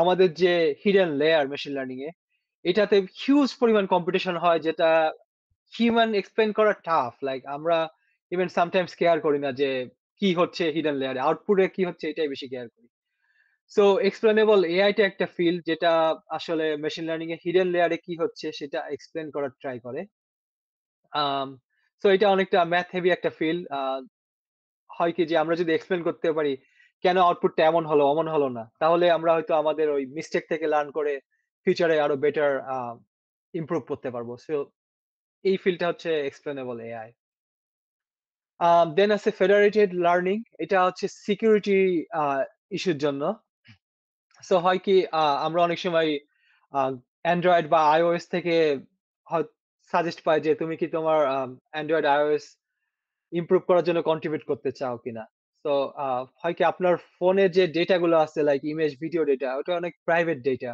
আমাদের যে হিডেন লেয়ার মেশিন লার্নিং এ, এটাতে হিউজ পরিমাণ কম্পিটিশন হয়, যেটা হিউম্যান এক্সপ্লেন করা টাফ। লাইক আমরা ইভেন সামটাইমস কেয়ার করি না যে কি হচ্ছে হিডেন লেয়ারে, আউটপুটে কি হচ্ছে এটাই বেশি কেয়ার করি। সো এক্সপ্লেনেবল এআই টা একটা ফিল্ড যেটা আসলে মেশিন লার্নিং এর হিডেন লেয়ারে কি হচ্ছে সেটা এক্সপ্লেন করার ট্রাই করে। সো এটা অনেকটা ম্যাথ হেভি একটা ফিল্ড। হয় কি যে আমরা যদি এক্সপ্লেন করতে পারি কেন আউটপুটটা এমন হলো অমন হলো না, তাহলে আমরা হয়তো আমাদের ওই মিস্টেক থেকে লার্ন করে ফিউচারে আরো বেটার ইমপ্রুভ করতে পারবো। সো এই ফিল্ডটা হচ্ছে এক্সপ্লেনেবল এআই। দেন আছে ফেডারেটেড লার্নিং, এটা হচ্ছে সিকিউরিটি ইস্যুর জন্য। সো হয় কি আমরা অনেক সময় অ্যান্ড্রয়েড বা আইওএস থেকে সাজেস্ট পাই যে তুমি কি তোমার অ্যান্ড্রয়েড আইওএস ইমপ্রুভ করার জন্য কন্ট্রিবিউট করতে চাও কিনা। তো হয় কি আপনার ফোনে যে ডেটা গুলো আছে লাইক ইমেজ ভিডিও ডেটা, ওটা অনেক প্রাইভেট ডেটা।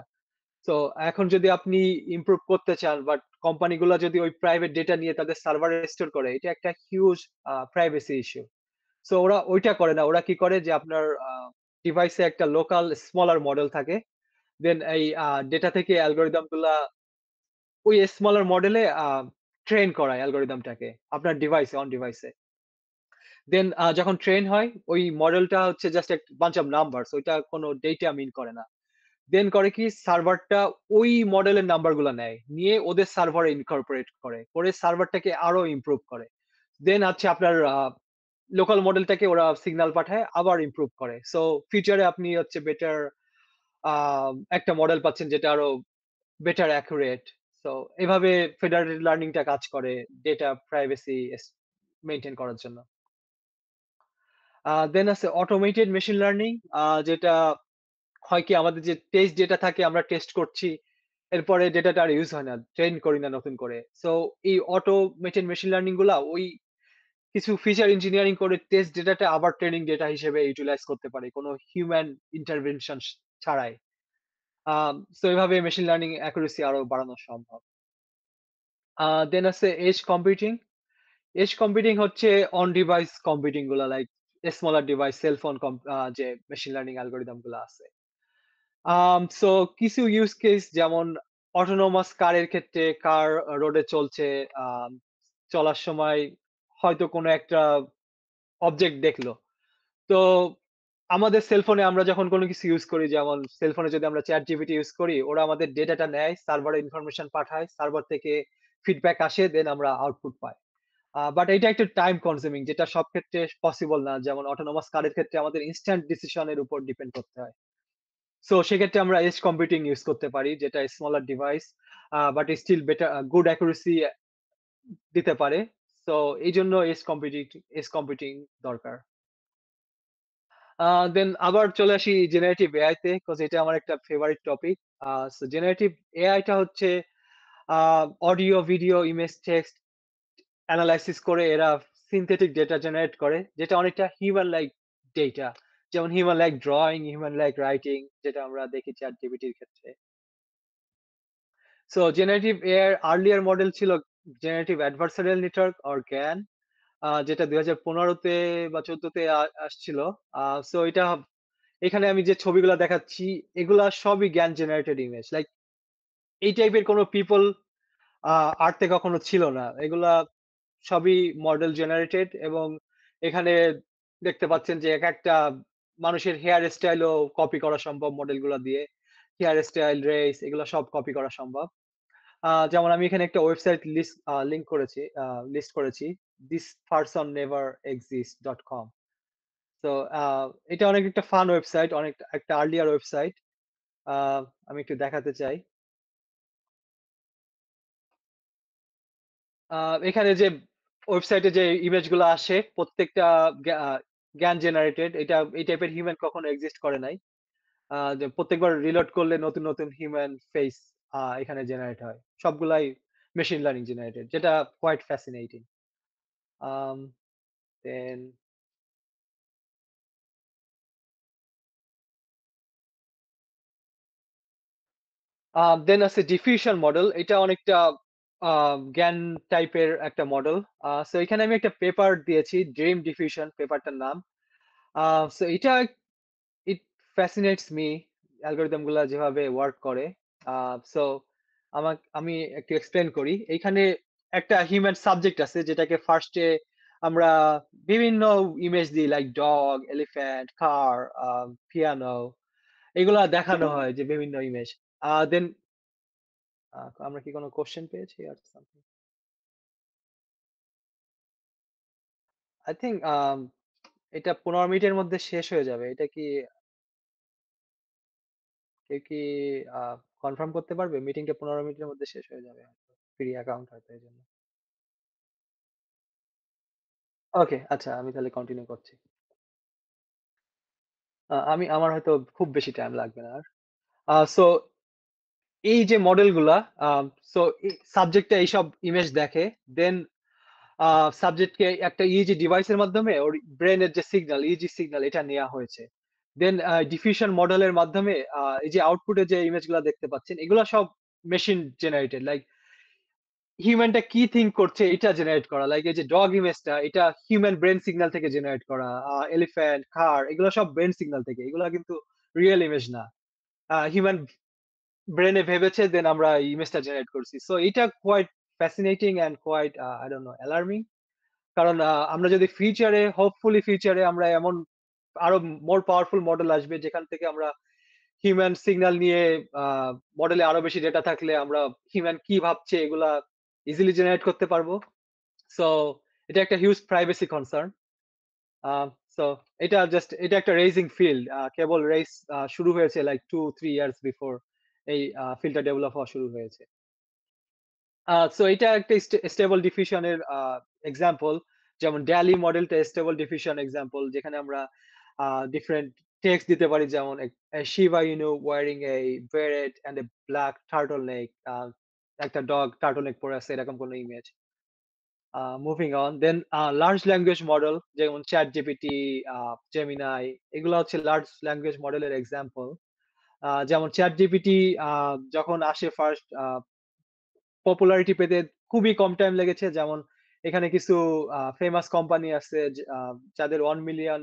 তো এখন যদি আপনি ইমপ্রুভ করতে চান, বাট কোম্পানিগুলো যদি ওই প্রাইভেট ডেটা নিয়ে তাদের সার্ভারে স্টোর করে, এটা একটা হিউজ প্রাইভেসি ইস্যু। সো ওরা ওইটা করে না, ওরা কি করে যে আপনার ডিভাইসে একটা লোকাল স্মলার মডেল থাকে, দেন এই ডেটা থেকে অ্যালগরিদম গুলা ওই স্মলার মডেলে ট্রেন করায় অ্যালগরিদমটাকে আপনার ডিভাইসে, অন ডিভাইসে। দেন যখন ট্রেন হয় ওই মডেলটা হচ্ছে জাস্ট এক বাঞ্চ অফ নাম্বারস, ওইটা কোনো ডেটা মিন করে না। দেন করে কি সার্ভারটা ওই মডেলের নাম্বার গুলা নেয়, নিয়ে ওদের সার্ভারে ইনকর্পোরেট করে, করে সার্ভারটাকে আরো ইমপ্রুভ করে। দেন আছে আপনার লোকাল মডেলটাকে ওরা সিগন্যাল পাঠায় আবার ইমপ্রুভ করে। সো ফিউচারে আপনি হচ্ছে বেটার একটা মডেল পাচ্ছেন যেটা আরো বেটার অ্যাকুরেট। সো এভাবে ফেডারেটেড লার্নিংটা কাজ করে ডেটা প্রাইভেসি মেইনটেইন করার জন্য। দেন আছে অটোমেটেড মেশিন লার্নিং, যেটা হয় কি আমাদের যে টেস্ট ডেটা থাকে আমরা টেস্ট করছি, এরপরে ডেটাটা আর ইউজ হয় না, ট্রেন করি না নতুন করে। সো এই অটোমেটেড মেশিন লার্নিং গুলা ওই কিছু ফিচার ইঞ্জিনিয়ারিং করে টেস্ট ডেটাটা আবার ট্রেনিং ডেটা হিসেবে ইউটিলাইজ করতে পারে কোনো হিউম্যান ইন্টারভেনশন ছাড়াই। সো এভাবে মেশিন লার্নিং অ্যাকুরেসি আরো বাড়ানো সম্ভব। দেন আছে এজ কম্পিউটিং। এজ কম্পিউটিং হচ্ছে অন ডিভাইস কম্পিউটিং গুলা, লাইক স্মলার ডিভাইস, সেলফোন যে মেশিন লার্নিং অ্যালগরিদম গুলো আছে। সো কিছু ইউজ কেস যেমন অটোনোমাস কারের ক্ষেত্রে, কার রোডে চলছে, আম, চলার সময় হয়তো কোনো একটা অবজেক্ট দেখলো। তো আমাদের সেলফোনে আমরা যখন কোনো কিছু ইউজ করি, যেমন সেলফোনে যদি আমরা চ্যাট জিপিটি ইউজ করি, ওরা আমাদের ডেটাটা নেয়, সার্ভারে ইনফরমেশন পাঠায়, সার্ভার থেকে ফিডব্যাক আসে, দেন আমরা আউটপুট পাই। বাট এটা একটা টাইম কনজিউমিং, যেটা সব ক্ষেত্রে পসিবল না। যেমন অটোনোমাস কারের ক্ষেত্রে আমাদের ইনস্ট্যান্ট ডিসিশনের উপর ডিপেন্ড করতে হয়। সো সেক্ষেত্রে আমরা এজ কম্পিউটিং ইউজ করতে পারি, যেটা smaller device but still better good accuracy দিতে পারে। সো এই জন্য এজ কম্পিউটিং দরকার। দেন আবার চলে আসি জেনারেটিভ এআই তে, বিকজ এটা আমার একটা favourite topic. So generative AI টা হচ্ছে audio, video, image, text analysis করে এরা সিনথেটিক ডেটা জেনারেট করে, যেটা অনেকটা হিউম্যান লাইক ডেটা, যেমন human like drawing, human like writing, যেটা আমরা দেখি চ্যাট জিপিটির ক্ষেত্রে। সো জেনারেটিভ এআই এর আর্লিয়ার মডেল ছিল জেনারেটিভ অ্যাডভার্সারিয়াল নেটওয়ার্ক অর জ্ঞান, যেটা 2015-তে বা 14-তে আসছিল। সো এটা এখানে আমি যে ছবিগুলা দেখাচ্ছি এগুলা সবই জ্ঞান জেনারেটেড ইমেজ, লাইক এই টাইপের কোনো পিপল আর্থে কখনো ছিল না। এগুলা সবই মডেল জেনারেটেড, এবং এখানে দেখতে পাচ্ছেন যে এক একটা মানুষের হেয়ার স্টাইলও কপি করা সম্ভব মডেলগুলো দিয়ে। হেয়ার স্টাইল, রেস, এগুলো সব কপি করা সম্ভব। যেমন আমি এখানে একটা ওয়েবসাইট লিস্ট করেছি, this person never exist.com। তো এটা অনেক একটা ফান ওয়েবসাইট, অনেক একটা আর্লিয়ার ওয়েবসাইট। আমি একটু দেখাতে চাই। এখানে যে ওয়েবসাইটে যে ইমেজগুলো আসে প্রত্যেকটা জ্ঞান জেনারেটেড। এটা এই টাইপের হিউম্যান কখনো এক্সিস্ট করে নাই। যে প্রত্যেকবার রিলোড করলে নতুন নতুন হিউম্যান ফেস এখানে জেনারেট হয়। সবগুলাই মেশিন লার্নিং জেনারেটেড, যেটা কোয়াইট ফ্যাসিনেটিং। দেন দেন আছে ডিফিউশন মডেল। এটা অনেকটা জ্ঞান টাইপের একটা মডেল। সো এখানে আমি একটা পেপার দিয়েছি, ড্রিম ডিফিউশন পেপারটার নাম। সো এটা ইট ফ্যাসিনেটস মি, অ্যালগরিদম গুলা যেভাবে ওয়ার্ক করে। সো আমি একটু এক্সপ্লেন করি। এইখানে একটা হিউম্যান সাবজেক্ট আছে, যেটাকে ফার্স্টে আমরা বিভিন্ন ইমেজ দিই, লাইক ডগ, এলিফ্যান্ট, কার, পিয়ানো, এগুলা দেখানো হয় যে বিভিন্ন ইমেজ। দেন আমরা কি কোনো কোশ্চেন পেয়েছি আর সামথিং? আই থিংক এটা 15 মিনিটের মধ্যে শেষ হয়ে যাবে। এটা কি কেউ কি কনফার্ম করতে পারবে? মিটিংটা 15 মিনিটের মধ্যে শেষ হয়ে যাবে হয়তো। ফ্রি অ্যাকাউন্ট হয়তো এইজন্য। ওকে, আচ্ছা আমি তাহলে কন্টিনিউ করছি। আমার হয়তো খুব বেশি টাইম লাগবে না আর। সো এই যে মডেলগুলা, সো সাবজেক্টটা এইসব ইমেজ দেখে, দেন সাবজেক্টকে একটা ইইজি ডিভাইসের মাধ্যমে ওর ব্রেনের যে সিগন্যাল, ইইজি সিগন্যাল, এটা নেওয়া হয়েছে। দেন ডিফিউশন মডেলের মাধ্যমে এই যে আউটপুটে যে ইমেজগুলো দেখতে পাচ্ছেন, এগুলো সব মেশিন জেনারেটেড। লাইক হিউম্যানটা কি থিঙ্ক করছে এটা জেনারেট করা। লাইক এই যে ডগ ইমেজটা, এটা হিউম্যান ব্রেন সিগন্যাল থেকে জেনারেট করা। এলিফ্যান্ট, কার, এগুলো সব ব্রেন সিগন্যাল থেকে, এগুলো কিন্তু রিয়েল ইমেজ না। হিউম্যান ব্রেনে ভেবেছে, দেন আমরা ইমেজটা জেনারেট করছি। সো এটা quite fascinating and quite I don't know, alarming. কারণ আমরা যদি ফিউচারে, হোপফুলি ফিউচারে আমরা এমন আরো মোর পাওয়ারফুল মডেল আসবে, যেখান থেকে আমরা হিউম্যান সিগন্যাল নিয়ে মডেলে আরো বেশি ডেটা থাকলে আমরা হিউম্যান কি ভাবছে এগুলা ইজিলি জেনারেট করতে পারবো। সো এটা একটা হিউজ প্রাইভেসি কনসার্ন। সো এটা একটা রেজিং ফিল্ড। কেবল রেস শুরু হয়েছে লাইক 2-3 ইয়ার্স বিফোর এই ফিল্ডটা ডেভেলপ হওয়া শুরু হয়েছে। সো এটা একটা স্টেবল ডিফিউশনের এক্সাম্পল। যেমন ড্যালি মডেলটা স্টেবল ডিফিউশন এক্সাম্পল, যেখানে আমরা ডিফারেন্ট টেক্সট দিতে পারি, যেমন Shiba Inu wearing a beret and a black turtleneck, একটা ডগ টার্টল নেক পরে আছে, এরকম কোনো ইমেজ। Moving on, then large language model যেমন চ্যাট জিপিটি, জেমিনাই, এগুলো হচ্ছে লার্জ ল্যাঙ্গুয়েজ মডেলের এক্সাম্পল। যেমন চ্যাট জিপিটি যখন আসে ফার্স্ট, পপুলারিটি পেতে খুবই কম টাইম লেগেছে। যেমন এখানে কিছু ফেমাস কোম্পানি আছে যাদের 1 মিলিয়ন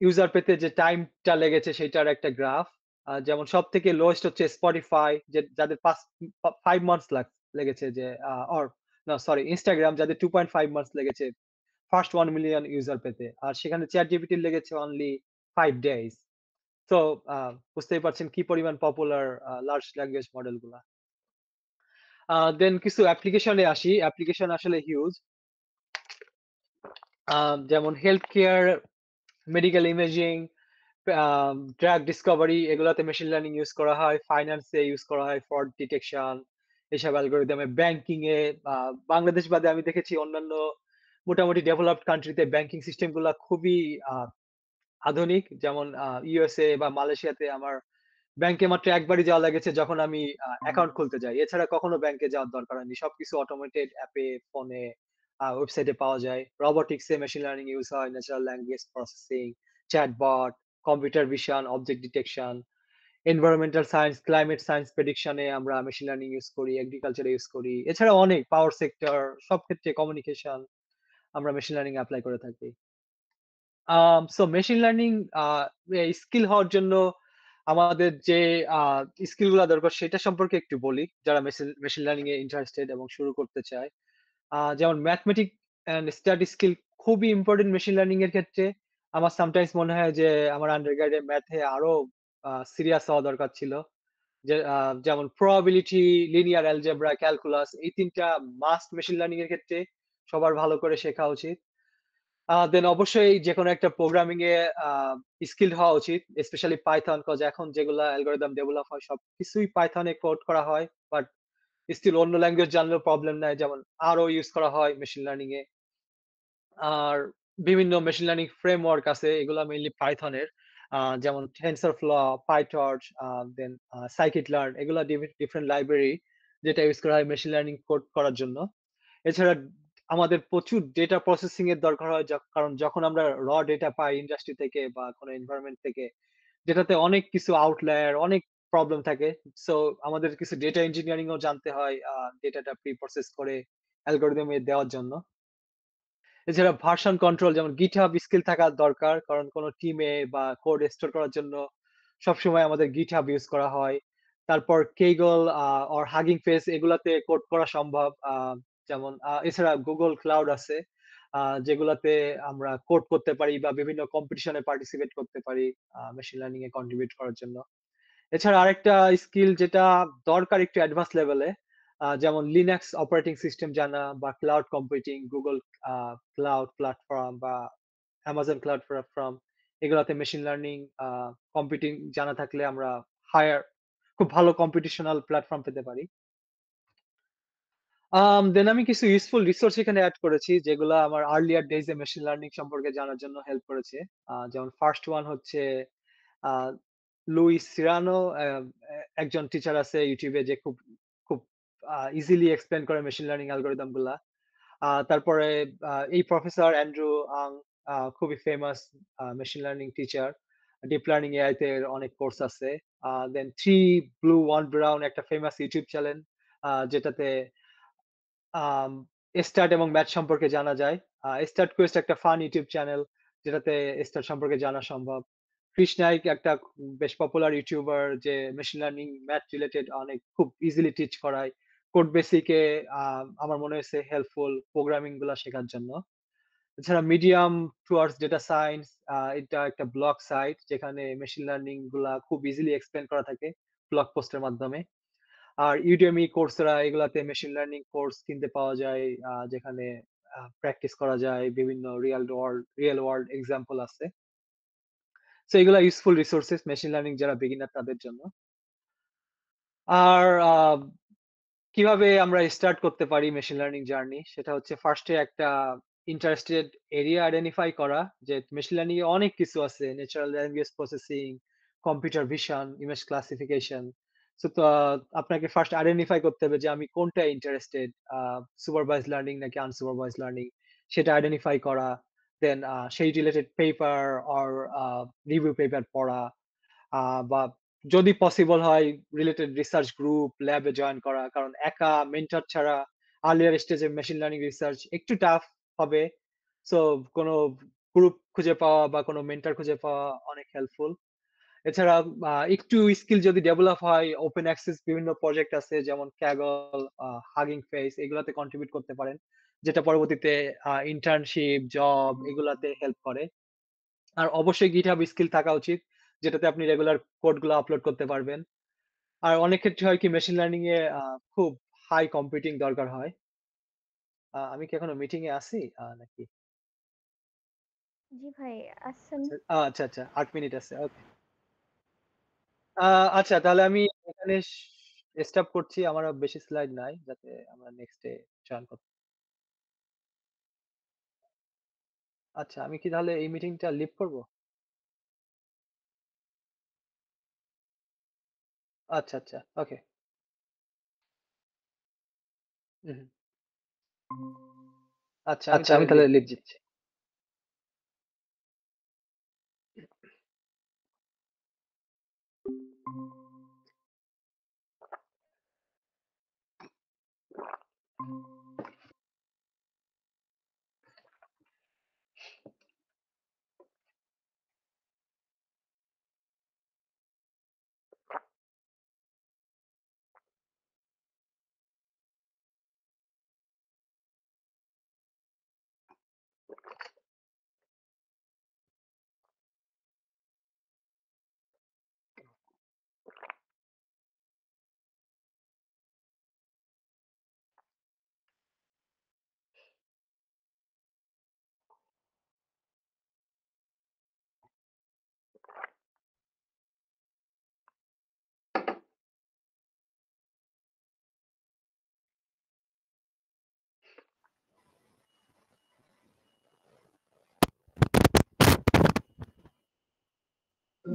ইউজার পেতে যে টাইমটা লেগেছে সেটার একটা গ্রাফ। যেমন সব থেকে লোয়েস্ট হচ্ছে স্পটিফাই, যাদের 5 মান্থস লেগেছে, যে অর না সরি, ইনস্টাগ্রাম, যাদের 2.5 মান্থস লেগেছে ফার্স্ট 1 মিলিয়ন ইউজার পেতে। আর সেখানে চ্যাট জিপিটির লেগেছে অনলি 5 ডেজ। তো বুঝতেই পারছেন কি পরিমাণ পপুলার লার্জ ল্যাঙ্গুয়েজ মডেল গুলা। দেন কিছু অ্যাপ্লিকেশনে আসি। অ্যাপ্লিকেশন আসলে হিউজ। যেমন health care, medical imaging, drug Discovery, এগুলাতে মেশিন লার্নিং ইউজ করা হয়। ফাইন্যান্সে ইউজ করা হয়, ফ্রড ডিটেকশন, এসব অ্যালগরিদমে। ব্যাংকিং এ, বাংলাদেশ বাদে আমি দেখেছি অন্যান্য মোটামুটি ডেভেলপড কান্ট্রিতে ব্যাংকিং সিস্টেম গুলা খুবই আধুনিক। যেমন ইউএসএ বা মালয়েশিয়াতে আমার ব্যাংকে মাত্র একবারই যাওয়া লেগেছে, যখন আমি অ্যাকাউন্ট খুলতে যাই। এছাড়া কখনো ব্যাংকে যাওয়ার দরকার হয়নি। সবকিছু অটোমেটেড অ্যাপে, ফোনে, ওয়েবসাইটে পাওয়া যায়। রোবোটিক্সে মেশিন লার্নিং ইউজ হয়, natural language processing, chatbot, computer vision, object detection, environmental science, climate science প্রেডিকশনে আমরা মেশিন লার্নিং ইউজ করি, এগ্রিকালচারে ইউজ করি। এছাড়া অনেক পাওয়ার সেক্টর, সব ক্ষেত্রে কমিউনিকেশন আমরা মেশিন লার্নিং অ্যাপ্লাই করে থাকি। সো মেশিন লার্নিং স্কিল হওয়ার জন্য আমাদের যে স্কিল গুলা দরকার সেটা সম্পর্কে একটু বলি, যারা মেশিন লার্নিং এ ইন্টারেস্টেড এবং শুরু করতে চায়। যেমন ম্যাথমেটিক এন্ড স্ট্যাটিক স্কিল খুবই ইম্পর্টেন্ট মেশিন লার্নিং এর ক্ষেত্রে। আমার সামটাইমস মনে হয় যে আমার আন্ডারগ্রেডে ম্যাথে আরো সিরিয়াস হওয়া দরকার ছিল। যে যেমন প্রবাবিলিটি, লিনিয়ার অ্যালজেব্রা, ক্যালকুলাস, এই তিনটা মাস্ট মেশিন লার্নিং এর ক্ষেত্রে সবার ভালো করে শেখা উচিত। দেন অবশ্যই যেকোনো একটা প্রোগ্রামিং এ স্কিলড হওয়া উচিত, স্পেশালি পাইথন, কজ এখন যেগুলা অ্যালগরিদম ডেভেলপ হয় সবকিছুই পাইথনে কোড করা হয়। বাট স্টিল অন্য ল্যাঙ্গুয়েজ জানলেও প্রবলেম নাই, যেমন আরও ইউজ করা হয় মেশিন লার্নিং এ। আর বিভিন্ন মেশিন লার্নিং ফ্রেমওয়ার্ক আছে, এগুলা মেইনলি পাইথনের, যেমন টেনসরফ্লো, পাইটর্চ, দেন scikit-learn, এগুলা ডিফারেন্ট লাইব্রেরি যেটা ইউজ করা হয় মেশিন লার্নিং কোড করার জন্য। এছাড়া আমাদের প্রচুর ডেটা প্রসেসিং এর দরকার হয়, কারণ যখন আমরা ডেটা পাই ইন্ডাস্ট্রি থেকে বা কোনো এনভায়রনমেন্ট থেকে, যেটাতে অনেক কিছু আউটলায়ার, অনেক প্রবলেম থাকে। সো আমাদের কিছু ডেটা ইঞ্জিনিয়ারিং ও জানতে হয় ডেটাটা প্রি প্রসেস করে অ্যালগরিদমে দেওয়ার জন্য। এছাড়া ভার্সন কন্ট্রোল, যেমন GitHub স্কিল থাকা দরকার, কারণ কোনো টিমে বা কোড স্টোর করার জন্য সবসময় আমাদের GitHub ইউজ করা হয়। তারপর Kaggle or Hugging Face, এগুলাতে কোড করা সম্ভব। যেমন এছাড়া Google Cloud আছে, যেগুলাতে আমরা কোড করতে পারি বা বিভিন্ন কম্পিটিশনে পার্টিসিপেট করতে পারি মেশিন লার্নিং এ কন্ট্রিবিউট করার জন্য। এছাড়া আরেকটা স্কিল যেটা দরকার একটু অ্যাডভান্স লেভেলে, যেমন লিনাক্স অপারেটিং সিস্টেম জানা বা cloud computing, Google cloud platform বা অ্যামাজন ক্লাউড প্ল্যাটফর্ম, এগুলাতে মেশিন লার্নিং কম্পিউটিং জানা থাকলে আমরা হায়ার খুব ভালো কম্পিটিশনাল প্ল্যাটফর্ম পেতে পারি। দেন আমি কিছু ইউজফুল রিসোর্স এখানে এড করেছি, যেগুলো আমার আর্লিয়ার ডেজ এ মেশিন লার্নিং সম্পর্কে জানার জন্য হেল্প করেছে। যেমন ফার্স্ট ওয়ান হচ্ছে আহ লুইস সিরানো, একজন টিচার আছে ইউটিউবে, যে খুব খুব ইজিলি এক্সপ্লেন করে মেশিন লার্নিং অ্যালগরিদম গুলা। তারপরে এই প্রফেসর অ্যান্ড্রু আং, খুবই famous machine learning teacher, deep learning AI তে এর অনেক কোর্স আছে। দেন থ্রি ব্লু ওয়ান ব্রাউন, একটা ফেমাস ইউটিউব চ্যানেল যেটাতে স্টার্ট এবং ম্যাথ সম্পর্কে জানা যায়। স্টার্ট কোয়েস্ট একটা ফান ইউটিউব চ্যানেল, যেটাতে স্টার্ট সম্পর্কে জানা সম্ভব। কৃষ নাইক একটা বেশ পপুলার ইউটিউবার, যে মেশিন লার্নিং ম্যাথ রিলেটেড অনেক খুব ইজিলি টিচ করায়। কোড বেসিকে আমার মনে হয়েছে হেল্পফুল প্রোগ্রামিং গুলা শেখার জন্য। এছাড়া মিডিয়াম টুয়ার্ডস ডেটা সায়েন্স, এটা একটা ব্লগ সাইট যেখানে মেশিন লার্নিং গুলা খুব ইজিলি এক্সপ্লেন করা থাকে ব্লগ পোস্টের মাধ্যমে। আর ইউডেমি, কোর্সেরা, এগুলাতে মেশিন লার্নিং কোর্স কিনতে পাওয়া যায়, যেখানে প্র্যাকটিস করা যায়, বিভিন্ন রিয়েল ওয়ার্ল্ড এক্সাম্পল আছে। সো এগুলা ইউজফুল রিসোর্সেস মেশিন লার্নিং যারা বিগিনার তাদের জন্য। আর কিভাবে আমরা স্টার্ট করতে পারি মেশিন লার্নিং জার্নি, সেটা হচ্ছে ফার্স্টে একটা ইন্টারেস্টেড এরিয়া আইডেন্টিফাই করা, যে মেশিন লার্নিং এ অনেক কিছু আছে, natural language processing, computer vision, image classification. So তো আপনাকে ফার্স্ট আইডেন্টিফাই করতে হবে যে আমি কোনটা ইন্টারেস্টেড, সুপারভাইজ লার্নিং নাকি আনসুপারভাইজ লার্নিং, সেটা আইডেন্টিফাই করা। দেন সেই related paper or review paper পড়া, বা যদি পসিবল হয় রিলেটেড রিসার্চ গ্রুপ, ল্যাবে জয়েন করা, কারণ একা মেন্টর ছাড়া আর্লিয়ার স্টেজে মেশিন লার্নিং রিসার্চ একটু টাফ হবে। সো কোনো গ্রুপ খুঁজে পাওয়া বা কোনো মেন্টর খুঁজে পাওয়া অনেক হেল্পফুল। এছাড়া একটু স্কিল যদি ডেভেলপ হয়, ওপেন অ্যাক্সেস বিভিন্ন প্রজেক্ট আছে, যেমন ক্যাগল, হাগিং ফেস, এগুলাতে কন্ট্রিবিউট করতে পারেন, যেটা পরবর্তীতে ইন্টার্নশিপ, জব, এগুলাতে হেল্প করে। আর অবশ্যই গিটহাব স্কিল থাকা উচিত, যেটাতে আপনি রেগুলার কোড গুলো আপলোড করতে পারবেন। আর অনেক ক্ষেত্রে হয় কি মেশিন লার্নিং এ খুব হাই কম্পিউটিং দরকার হয়। আমি কি এখনো মিটিং এ আছি নাকি? জি ভাই, আসছেন। আচ্ছা আচ্ছা, আচ্ছা, 8 মিনিট আছে, ওকে। আচ্ছা, তাহলে আমি এখানে স্টপ করছি, আমার আর বেশি স্লাইড নাই, যাতে আমরা নেক্সট এ জয়েন করতে। আচ্ছা, আমি কি তাহলে এই মিটিংটা লিভ করব? আচ্ছা আচ্ছা, ওকে। আচ্ছা, আমি আচ্ছা, তাহলে আমি লিভ তাহলে লিভ দিচ্ছি। দিচ্ছি।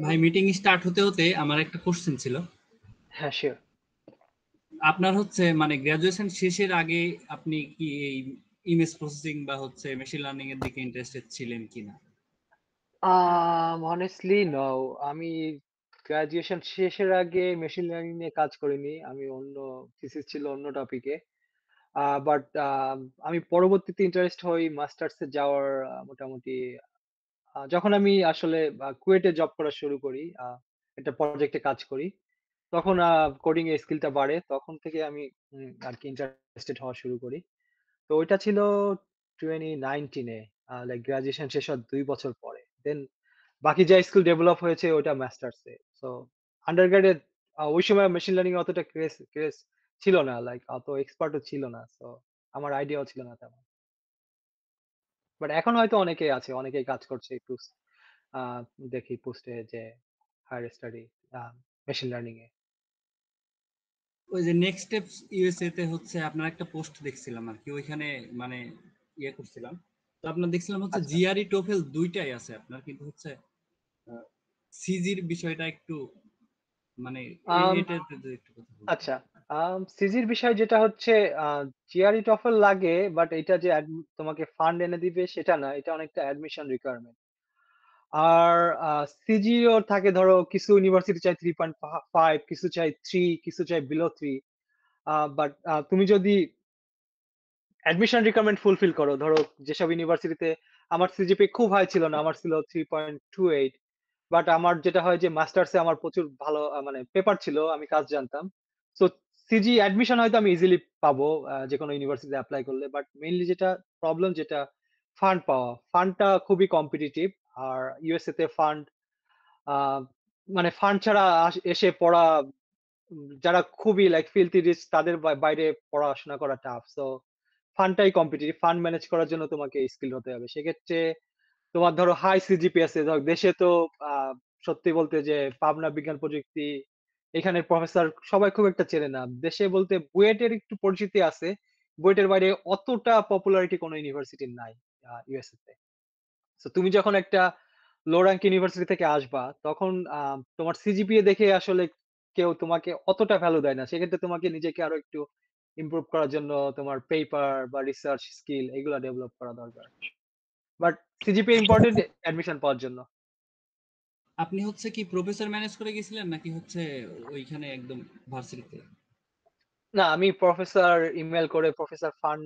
ভাই মিটিং স্টার্ট হতে হতে আমার একটা কোশ্চেন ছিল। হ্যাঁ, শিওর। আপনার হচ্ছে মানে গ্রাজুয়েশন শেষের আগে আপনি কি এই ইমেজ প্রসেসিং বা হচ্ছে মেশিন লার্নিং এর দিকে ইন্টারেস্টেড ছিলেন কিনা? Honestly, no. আমি গ্রাজুয়েশন শেষের আগে মেশিন লার্নিং নিয়ে কাজ করিনি। আমি অন্য থিসিস ছিল অন্য টপিকে। বাট আমি পরবর্তীতে ইন্টারেস্ট হই মাস্টার্সে যাওয়ার মোটামুটি যখন আমি আসলে কুয়েটে জব করা শুরু করি, একটা প্রজেক্টে কাজ করি, তখন কোডিং এর স্কিলটা বাড়ে। তখন থেকে আমি আরকি ইন্টারেস্টেড হওয়া শুরু করি। তো ওইটা ছিল 2019 এ লাইক গ্র্যাজুয়েশন শেষ হওয়ার ২ বছর পরে। দেন বাকি যা স্কিল ডেভেলপ হয়েছে ওইটা মাস্টার্সে। সো আন্ডারগ্রেডে ওই সময় মেশিন লার্নিং এ অতটা ক্রেজ ছিল না। লাইক অত এক্সপার্টও ছিল না। সো আমার আইডিয়াও ছিল না তেমন। বাট এখন হয়তো অনেকেই আছে, অনেকেই কাজ করছে একটু আ দেখি পোস্টে যে higher study uh machine learning এ। ওই যে নেক্সট স্টেপস ইউএসএ তে হচ্ছে আপনার একটা পোস্ট দেখছিলাম আর কি, ওইখানে মানে ইয়ে করছিলাম। তো আপনার দেখছিলাম হচ্ছে আচ্ছা। জিআরই টোফেল দুইটাই আছে আপনার, কিন্তু হচ্ছে সিজির বিষয়টা একটু মানে আম এটা যদি একটু কথা বলতেন। আচ্ছা। সিজির বিষয় যেটা হচ্ছে আ জিআরই টফেল লাগে বাট এটা যে তোমাকে ফান্ড এনে দিবে সেটা না। এটা অনেকটা অ্যাডমিশন রিকোয়ারমেন্ট। আর সিজিও থাকে ধরো কিছু ইউনিভার্সিটি চায় 3.5, কিছু চায় 3, কিছু চায় বিলো 3। বাট তুমি যদি অ্যাডমিশন রিকোয়ারমেন্ট ফুলফিল করো, ধরো যেসব ইউনিভার্সিটিতে আমার সিজিপিএ খুব হাই ছিল না, আমার ছিল 3.28। বাট আমার যেটা হয় যে মাস্টার্সে আমার প্রচুর ভালো মানে পেপার ছিল, আমি কাজ জানতাম। সো সিজি অ্যাডমিশন হয়তো আমি ইজিলি পাবো যেকোনো ইউনিভার্সিটিতে এপ্লাই করলে। বাট মেইনলি যেটা প্রবলেম যেটা ফান্ড পাওয়া। ফান্ডটা খুবই কম্পিটিটিভ। আর ইউএসএ তে ফান্ড আ মানে ফান্ড ছাড়া এসে পড়া যারা খুবই লাইক ফিল্থি রিচ তাদের বাইরে পড়াশোনা করা টাফ। সো ফান্ডটাই কম্পিটিটিভ। ফান্ড ম্যানেজ করার জন্য তোমাকে স্কিল হতে হবে। সেক্ষেত্রে তোমার ধরো হাই সিজিপিএ আছে। ধরো দেশে তো আ সত্যি বলতে যে পাবনা বিজ্ঞান প্রযুক্তি এখানের প্রফেসর সবাই খুব একটা চেনে না। দেশে বলতে বুয়েটের একটু পরিচিতি আছে। বুয়েটের বাইরে অতটা পপুলারিটি কোনো ইউনিভার্সিটির নাই ইউএসএ তে। সো তুমি যখন একটা লো র‍্যাংক ইউনিভার্সিটি থেকে আসবা, তখন তোমার সিজিপিএ দেখে আসলে কেউ তোমাকে অতটা ভ্যালু দেয় না। সেক্ষেত্রে তোমাকে নিজেকে আরো একটু ইমপ্রুভ করার জন্য তোমার পেপার বা রিসার্চ স্কিল এগুলা ডেভেলপ করা দরকার। বাট সিজিপিএ ইম্পোর্টেন্ট অ্যাডমিশন পাওয়ার জন্য। আপনি হচ্ছে কি প্রফেসর ম্যানেজ করে গেছিলেন নাকি হচ্ছে ওইখানে একদম ভার্সিটিতে? না, আমি প্রফেসর ইমেইল করে প্রফেসর ফান্ড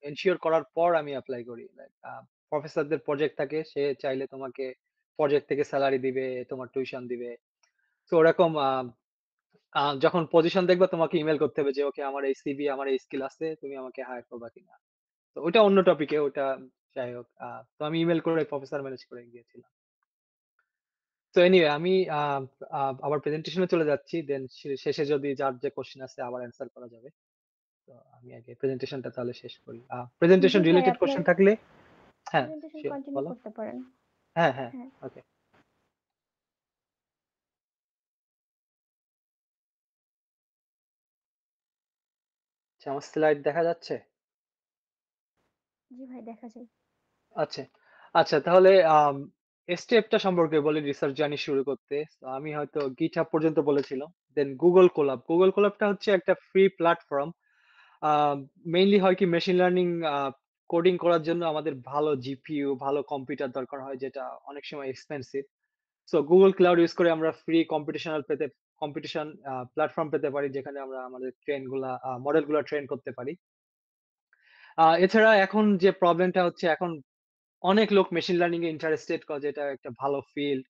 এনশিওর করার পর আমি এপ্লাই করি। লাইক প্রফেসরদের প্রজেক্ট থাকে, সে চাইলে তোমাকে প্রজেক্ট থেকে সেলারি দিবে, তোমার টিউশন দিবে। তো ওরকম যখন পজিশন দেখবা তোমাকে ইমেইল করতে হবে যে ওকে আমার এই সিভি আমার এই স্কিল আছে, তুমি আমাকে হায়ার করবা কিনা। তো ওইটা অন্য টপিকে, ওটা যাই হোক। তো আমি ইমেইল করে প্রফেসর ম্যানেজ করে গিয়েছিলাম। তো এনিওয়ে আমি আ আ আবার প্রেজেন্টেশনে চলে যাচ্ছি। দেন শেষে যদি যার যে কোয়েশ্চেন আছে আবার অ্যানসার করা যাবে। তো আমি আগে প্রেজেন্টেশনটা তাহলে শেষ করি। প্রেজেন্টেশন জি ভাই, রিলেটেড আপনার কোয়েশ্চেন থাকলে হ্যাঁ, প্রেজেন্টেশন শিওর কন্টিনিউ বলো। করতে পারেন। হ্যাঁ, হ্যাঁ। হ্যাঁ। ওকে। আচ্ছা, আমার স্লাইড দেখা যাচ্ছে? জি ভাই, দেখা যায়। আচ্ছা। আচ্ছা তাহলে স্টেপটা সম্পর্কে বলি রিসার্চ জার্নি শুরু করতে। তো আমি হয়তো GitHub পর্যন্ত বলেছিলাম। দেন Google Colab। Google Colab টা হচ্ছে একটা ফ্রি প্ল্যাটফর্ম। আ মেইনলি হয় কি মেশিন লার্নিং কোডিং করার জন্য আমাদের ভালো জিপিইউ, ভালো কম্পিউটার দরকার হয় যেটা অনেক সময় expensive. So Google Cloud use করে আমরা ফ্রি কম্পিটিশন প্ল্যাটফর্ম পেতে পারি যেখানে আমরা আমাদের মডেল গুলা ট্রেন করতে পারি। এছাড়া এখন যে প্রবলেমটা হচ্ছে এখন অনেক লোক মেশিন লার্নিং এ ইন্টারেস্টেড কজ এটা একটা ভালো ফিল্ড।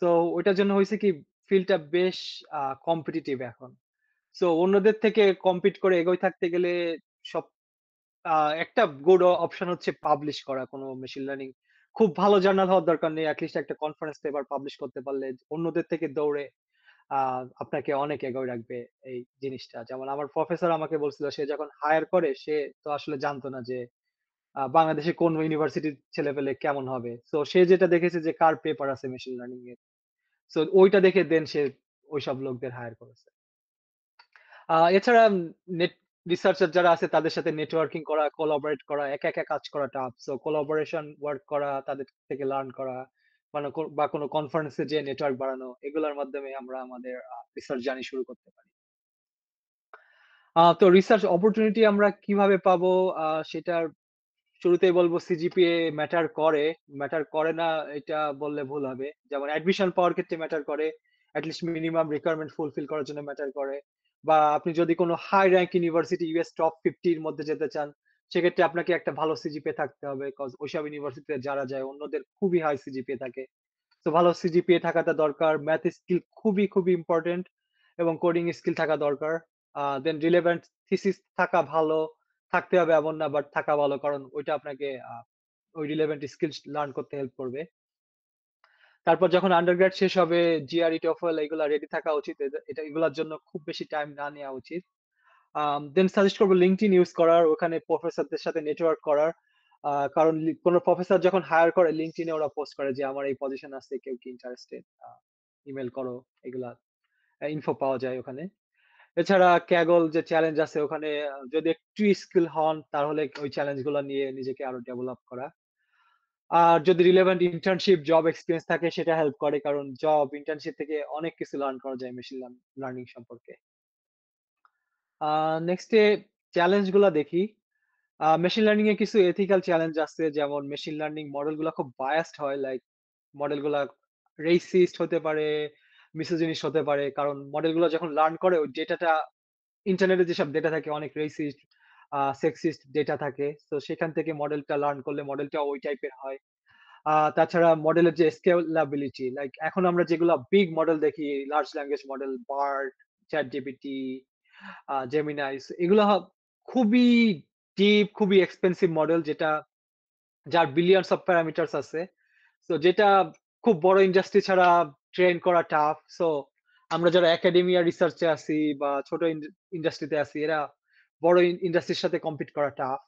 সো ওইটার জন্য হইছে কি ফিল্ডটা বেশ কম্পিটিটিভ এখন। সো অন্যদের থেকে কম্পিট করে এগোয় থাকতে গেলে সব আ একটা গুড অপশন হচ্ছে পাবলিশ করা কোনো মেশিন লার্নিং। খুব ভালো জার্নাল হওয়ার দরকার নেই। এট লিস্ট একটা কনফারেন্স পেপার পাবলিশ করতে পারলে অন্যদের থেকে দৌড়ে আ আপনাকে অনেক এগোয় রাখবে এই জিনিসটা। যেমন আমার প্রফেসর আমাকে বলছিল সে যখন হায়ার করে সে তো আসলে জানতো না যে বাংলাদেশে কোন ইউনিভার্সিটির ছেলেপেলে কেমন হবে। সো সে যেটা দেখেছে যে কার পেপার আছে মেশিন লার্নিং এর। সো ওইটা দেখে দেন সে ওইসব লোকদের হায়ার করেছে। এছাড়া নেট রিসার্চার যারা আছে তাদের সাথে নেটওয়ার্কিং করা, কোলাবরেট করা, একা কাজ করা টাফ। সো কোলাবোরেশন ওয়ার্ক করা, তাদের থেকে লার্ন করা, বা কোনো কনফারেন্সে যে নেটওয়ার্ক বাড়ানো, এগুলোর মাধ্যমে আমরা আমাদের রিসার্চ জার্নি শুরু করতে পারি। তো রিসার্চ অপরচুনিটি আমরা কিভাবে পাবো, সেটার শুরুতেই বলবো সিজিপিএ ম্যাটার করে না এটা বললে ভুল হবে। যেমন অ্যাডমিশন পাওয়ার ক্ষেত্রে ম্যাটার করে, লিস্ট মিনিমাম রিকোয়ারমেন্ট ফুলফিল করার জন্য ম্যাটার করে, বা আপনি যদি কোনো high rank university US top 50 মধ্যে যেতে চান, সেক্ষেত্রে আপনাকে একটা ভালো সিজিপিএ থাকতে হবে, কজ ওইসব ইউনিভার্সিটিতে যারা যায় অন্যদের খুবই হাই সিজিপিএ থাকে। তো ভালো সিজিপিএ থাকাটা দরকার, ম্যাথ স্কিল খুবই ইম্পর্টেন্ট, এবং কোডিং স্কিল থাকা দরকার। দেন রিলেভেন্ট থিসিস থাকতে হবে এমন না, বাট থাকা ভালো, কারণ ওইটা আপনাকে ওই রিলেভেন্ট স্কিল লার্ন করতে হেল্প করবে। তারপর যখন আন্ডারগ্রেড শেষ হবে, জিআরই টফেল এগুলা রেডি থাকা উচিত, এগুলোর জন্য খুব বেশি টাইম না নেওয়া উচিত। দেন সাজেস্ট করবো লিঙ্কডইন ইউজ করার, ওখানে প্রফেসরদের সাথে নেটওয়ার্ক করার, কারণ কোনো প্রফেসর যখন হায়ার করে লিঙ্কডইনে ওরা পোস্ট করে যে আমার এই পজিশন আছে, কেউ কি ইন্টারেস্টেড, ইমেল করো, এগুলা ইনফো পাওয়া যায় ওখানে। এছাড়া ক্যাগল যে চ্যালেঞ্জ আছে ওখানে, যদি একটু স্কিল হন তাহলে ওই চ্যালেঞ্জ গুলো নিয়ে নিজেকে আরো ডেভেলপ করা। আর যদি রিলেভেন্ট ইন্টার্নশিপ জব এক্সপিরিয়েন্স থাকে সেটা হেল্প করে, কারণ জব ইন্টার্নশিপ থেকে অনেক কিছু লার্ন করা যায় মেশিন লার্নিং সম্পর্কে। নেক্সটে চ্যালেঞ্জ গুলা দেখি। মেশিন লার্নিং এ কিছু এথিক্যাল চ্যালেঞ্জ আছে, যেমন মেশিন লার্নিং মডেল গুলা খুব বায়াসড হয়, লাইক মডেল গুলা রেসিস্ট হতে পারে, মিসোজিনিস্ট হতে পারে, কারণ মডেল গুলো যখন লার্ন করে ওই ডেটাটা, ইন্টারনেটে যেসব ডেটা থাকে অনেক রেসিস্ট সেক্সিস্ট ডেটা থাকে, তো সেখান থেকে মডেলটা লার্ন করলে মডেলটা ওই টাইপের হয়। তাছাড়া মডেলের যে স্কেলাবিলিটি, লাইক এখন আমরা যেগুলো বিগ মডেল দেখি, large language model, bird, chat GPT, Gemini, এগুলো খুবই ডিপ, খুবই এক্সপেন্সিভ মডেল, যার বিলিয়নস অফ প্যারামিটার্স আছে, তো যেটা খুব বড় ইন্ডাস্ট্রি ছাড়া ট্রেন করা টাফ। সো আমরা যারা একাডেমিয়া রিসার্চে আছি বা ছোট ইন্ডাস্ট্রিতে আছি, এরা বড় ইন্ডাস্ট্রির সাথে কম্পিট করা টাফ।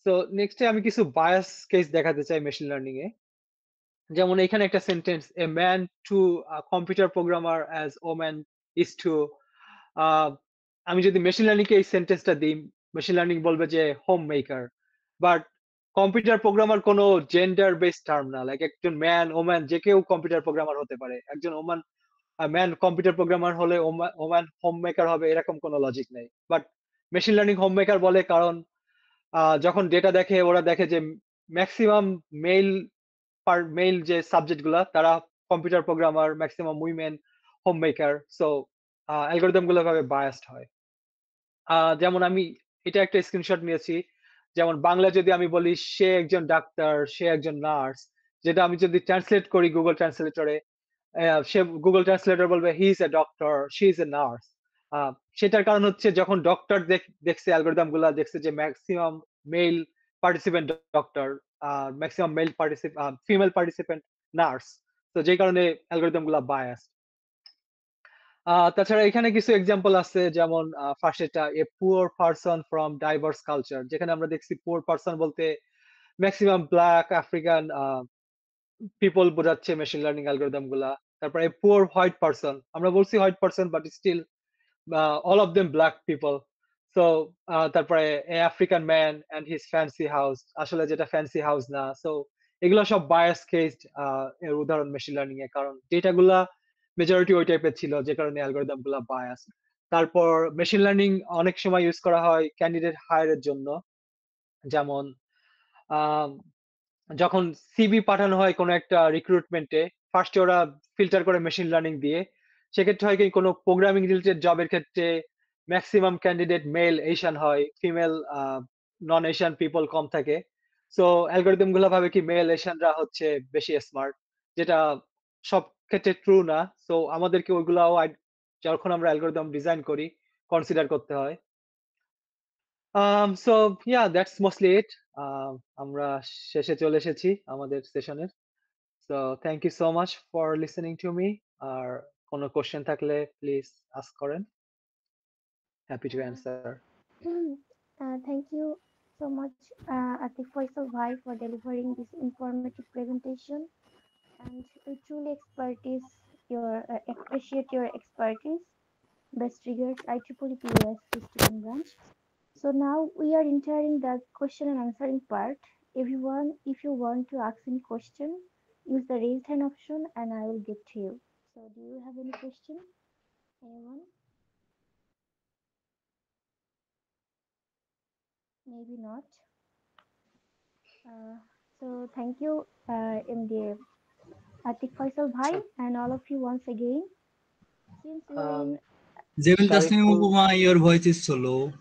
সো নেক্সটে আমি কিছু বায়াস কেস দেখাতে চাই মেশিন লার্নিং এ। যেমন এখানে একটা sentence, a man to computer programmer as woman is to. আমি যদি মেশিন লার্নিং কে এই সেন্টেন্সটা দিই, মেশিন লার্নিং বলবে যে home maker, but computer programmer কোনো জেন্ডার বেসড টার্ম না, লাইক একজন ম্যান ওম্যান যে কেউ কম্পিউটার প্রোগ্রামার হতে পারে, একজন ওমান ম্যান কম্পিউটার প্রোগ্রামার হলে ওম্যান হোম মেকার হবে, এরকম কোনো লজিক নেই। But machine learning home maker বলে, কারণ যখন ডেটা দেখে ওরা দেখে যে ম্যাক্সিমাম মেল মেল যে সাবজেক্ট গুলা তারা computer programmer, maximum women home maker, so algorithm গুলো ভাবে বায়াসড হয়। যেমন আমি এটা একটা স্ক্রিনশট নিয়েছি, যেমন বাংলা যদি আমি বলি সে একজন ডাক্তার, সে একজন নার্স, যেটা আমি যদি ট্রান্সলেট করি গুগল ট্রান্সলেটরে, সে গুগল ট্রান্সলেটর বলবে he is a doctor, she is a nurse. সেটার কারণ হচ্ছে যখন ডক্টর দেখছে, অ্যালগোরিদম গুলা দেখছে যে maximum male participant doctor, maximum male participant female participant nurse, তো যেই কারণে অ্যালগোরিদম গুলা বায়াস। তাছাড়া এখানে কিছু এক্সাম্পল আছে, যেমন ফার্স্টেটা a poor person from diverse culture, যেখানে আমরা দেখছি পুয়ার পারসন বলতে ম্যাক্সিমাম ব্ল্যাক আফ্রিকান পিপল বোঝাচ্ছে মেশিন লার্নিং অ্যালগোরিদম গুলা। তারপরে পুয়ার হোয়াইট পারসন, আমরা বলছি white person but still all of them black people. So তারপরে African man and his fancy house, আসলে যেটা ফ্যান্সি হাউস না। সো এগুলো সব বায়াস কেসড এর উদাহরণ মেশিন লার্নিং এ, কারণ ডেটা গুলা মেজরিটি ওই টাইপের ছিল, যে কারণে অ্যালগোরিদম গুলা বায়াস। তারপর মেশিন লার্নিং অনেক সময় ইউজ করা হয় ক্যান্ডিডেট হায়ারের জন্য, যেমন আহ যখন সিভি পাঠানো হয় কোনো একটা রিক্রুটমেন্টে, ফার্স্টে ওরা ফিল্টার করে মেশিন লার্নিং দিয়ে, সেক্ষেত্রে হয় কি কোনো প্রোগ্রামিং রিলেটেড জবের ক্ষেত্রে ম্যাক্সিমাম ক্যান্ডিডেট মেল এশিয়ান হয়, ফিমেল নন এশিয়ান পিপল কম থাকে। সো অ্যালগোরিদম গুলো ভাবে কি মেল এশিয়ানরা হচ্ছে বেশি স্মার্ট, যেটা সব ক্ষেত্রে ট্রু না। সো আমাদেরকে ওইগুলাও যখন আমরা অ্যালগোরিদম ডিজাইন করি কনসিডার করতে হয়। So yeah, that's mostly it. আমরা শেষে চলে এসেছি আমাদের সেশনের। So thank you so much for listening to me. আর কোনো কোশ্চেন থাকলে প্লিজ আস্ক করেন, happy to answer. Thank you so much, Atif Faisal Bhai, for delivering this informative presentation. And we truly appreciate your expertise. Best regards, IEEE POSC student branch. So now we are entering the question and answering part. Everyone, if you want to ask any question, use the raised hand option and I will get to you. So do you have any question? Anyone? Maybe not. So thank you, MD Atik Faisal Bhai, and all of you once again. Since we are in Jebel Tasnim Shariful, Upama, your voice is so low.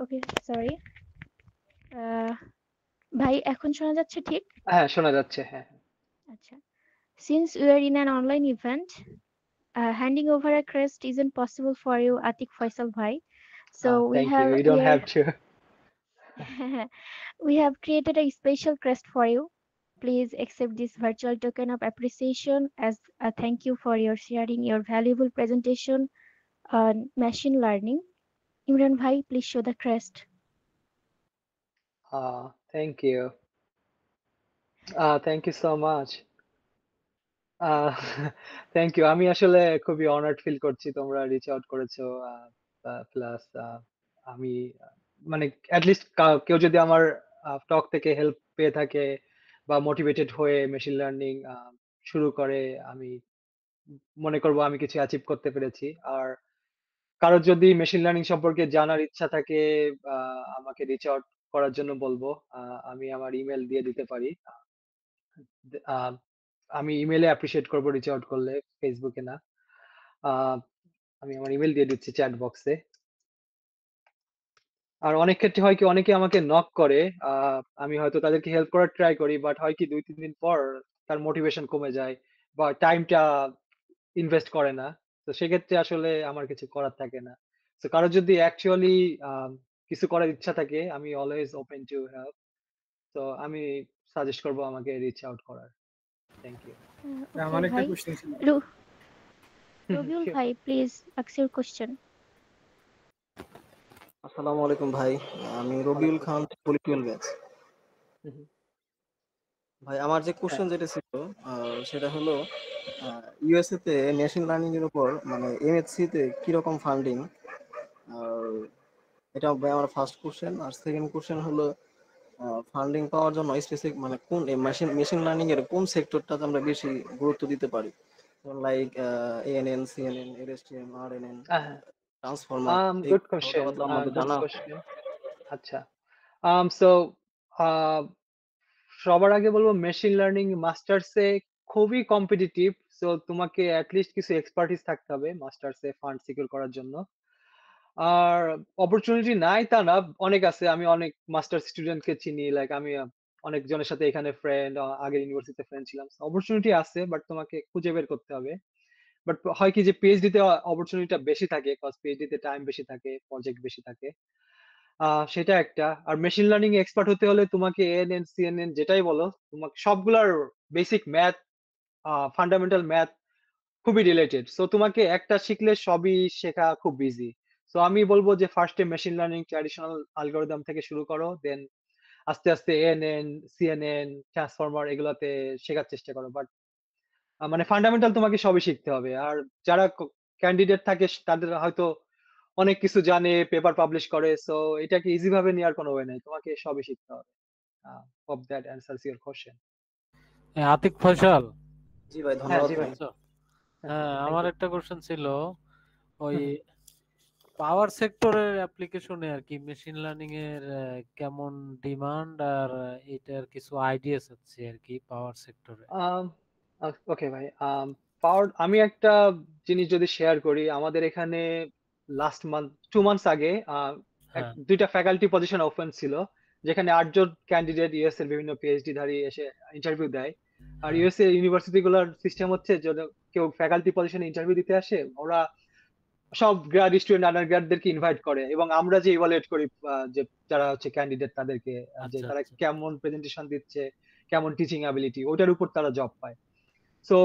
okay, sorry. ভাই এখন শোনা যাচ্ছে ঠিক? হ্যাঁ শোনা যাচ্ছে, হ্যাঁ। আচ্ছা. Since we are in an online event, handing over a crest isn't possible for you, Atik Faisal Bhai. So we Thank you. have You don't here have to. we have created a special crest for you. Please accept this virtual token of appreciation as a thank you for your sharing your valuable presentation on machine learning. Imran Bhai, please show the crest. Thank you. Thank you so much. Thank you. আমি আসলে খুবই honoured feel করছি তোমরা reach out করেছো, plus আমি মানে at least কেউ যদি আমার টক থেকে হেল্প পেয়ে থাকে বা মোটিভেটেড হয়ে মেশিন লার্নিং শুরু করে, আমি মনে করবো আমি কিছু অ্যাচিভ করতে পেরেছি। আর কারোর যদি মেশিন লার্নিং সম্পর্কে জানার ইচ্ছা থাকে আমাকে রিচ আউট করার জন্য বলবো। আমি আমার ইমেল দিয়ে দিতে পারি। আহ, আমি ইমেলে অ্যাপ্রিসিয়েট করবো রিচ আউট করলে, ফেসবুকে না। আহ, আমি আমার ইমেল দিয়ে দিচ্ছি চ্যাট বক্সে। আর অনেক ক্ষেত্রে হয় কি, অনেকে আমাকে নক করে, আমি হয়তো তাদেরকে হেল্প করার ট্রাই করি, বাট হয় কি 2-3 দিন পর তার মোটিভেশন কমে যায় বা টাইমটা ইনভেস্ট করে না। তো সেক্ষেত্রে আসলে আমার কিছু করার থাকে না। তো কারো যদি অ্যাকচুয়ালি কিছু করার ইচ্ছা থাকে, আমি অলওয়েজ ওপেন টু হেল্প। তো আমি সাজেস্ট করবো আমাকে রিচ আউট করার। Thank you. Okay, Bhai. Robiul Bhai, please ask your question. আসসালামু আলাইকুম ভাই, আমি রবিউল খান, পলিটিক্যাল ব্যাচ। ভাই আমার যে কোশ্চেন যেটা ছিল সেটা হলো ইউএসএ তে মেশিন লার্নিং এর উপর মানে এমএসসি তে কিরকম ফান্ডিং, আর এটা ভাই আমার ফার্স্ট কোশ্চেন। আর সেকেন্ড কোশ্চেন হলো ফান্ডিং পাওয়ার জন্য স্পেসিফিক মানে কোন মেশিন লার্নিং এর কোন সেক্টরটাতে আমরা বেশি গুরুত্ব দিতে পারি, like ANN, CNN, LSTM, RNN, transformer, এই গুড হালকা কোশ্চেন, পাতলা আমাদের গুড জানা। কোশ্চেন। আচ্ছা, সো সবার আগে বলবো মেশিন লার্নিং মাস্টার্সে খুবই কম্পিটিটিভ। সো তোমাকে অ্যাটলিস্ট কিছু এক্সপার্টিস থাকতে হবে মাস্টার্সে ফান্ড সিকিউর করার জন্য। আর অপরচুনিটি নাই তা না, অনেক আছে। আমি অনেক মাস্টার স্টুডেন্টকে চিনি, লাইক আমি অনেকজনের সাথে এখানে ফ্রেন্ড, আগের ইউনিভার্সিটিতে ফ্রেন্ড ছিলাম। অপরচুনিটি আছে, বাট তোমাকে খুঁজে বের করতে হবে। বাট হয় কি যে পিএইচডি তে অপরচুনিটিটা বেশি থাকে, কজ পিএইচডি তে টাইম বেশি থাকে, প্রজেক্ট বেশি থাকে। সেটা একটা। আর মেশিন লার্নিং এক্সপার্ট হতে হলে তোমাকে এএনএন, সিএনএন যেটাই বলো, তোমাকে সবগুলার বেসিক ম্যাথ, ফান্ডামেন্টাল ম্যাথ খুবই রিলেটেড। সো তোমাকে একটা শিখলে সবই শেখা খুব ইজি। সো আমি বলবো যে ফার্স্টে মেশিন লার্নিং ট্র্যাডিশনাল অ্যালগরিদম থেকে শুরু করো, দেন আস্তে আস্তে এএনএন, সিএনএন, ট্রান্সফরমার এগুলাতে শেখার চেষ্টা করো। বাট মানে ফান্ডামেন্টাল তোমাকে সবই শিখতে হবে। আর যারা ক্যান্ডিডেট থাকে তাদের হয়তো অনেক কিছু জানে, পেপার পাবলিশ করে। সো এটাকে ইজি ভাবে নেওয়ার কোনো ওয়ে নাই, তোমাকে সবই শিখতে হবে। hope that answers your question. Atik Faisal, জি ভাই, হ্যাঁ ধন্যবাদ জি ভাই। ভাই। হ্যাঁ Thank আমার you. একটা কোশ্চেন ছিল ওই পাওয়ার সেক্টরের অ্যাপ্লিকেশনে আর কি মেশিন লার্নিং এর কেমন ডিমান্ড, আর এটার কিছু আইডিয়াস আছে আর কি পাওয়ার সেক্টরে। ওকে ভাই, পাওয়ার আমি একটা জিনিস যদি শেয়ার করি, আমাদের এখানে লাস্ট মান্থ 2 মান্থস আগে হ্যাঁ দুইটা ফ্যাকাল্টি পজিশন ওপেন ছিল, যেখানে 8 জন ক্যান্ডিডেট ইউএস এর বিভিন্ন পিএইচডি ধারী এসে ইন্টারভিউ দেয়। আর হ্যাঁ ইউএস এর ইউনিভার্সিটি গুলোর সিস্টেম হচ্ছে, যদি কেউ ফ্যাকাল্টি পজিশনে ইন্টারভিউ দিতে আসে, ওরা সব গ্রাড স্টুডেন্ট, আন্ডার গ্রাডদেরকে ইনভাইট করে, এবং আমরা যে ইভালুয়েট করি যে যারা হচ্ছে ক্যান্ডিডেট তাদেরকে, যে আচ্ছা তারা আচ্ছা কেমন প্রেজেন্টেশন দিচ্ছে, কেমন টিচিং অ্যাবিলিটি, ওটার উপর তারা জব পায়। সো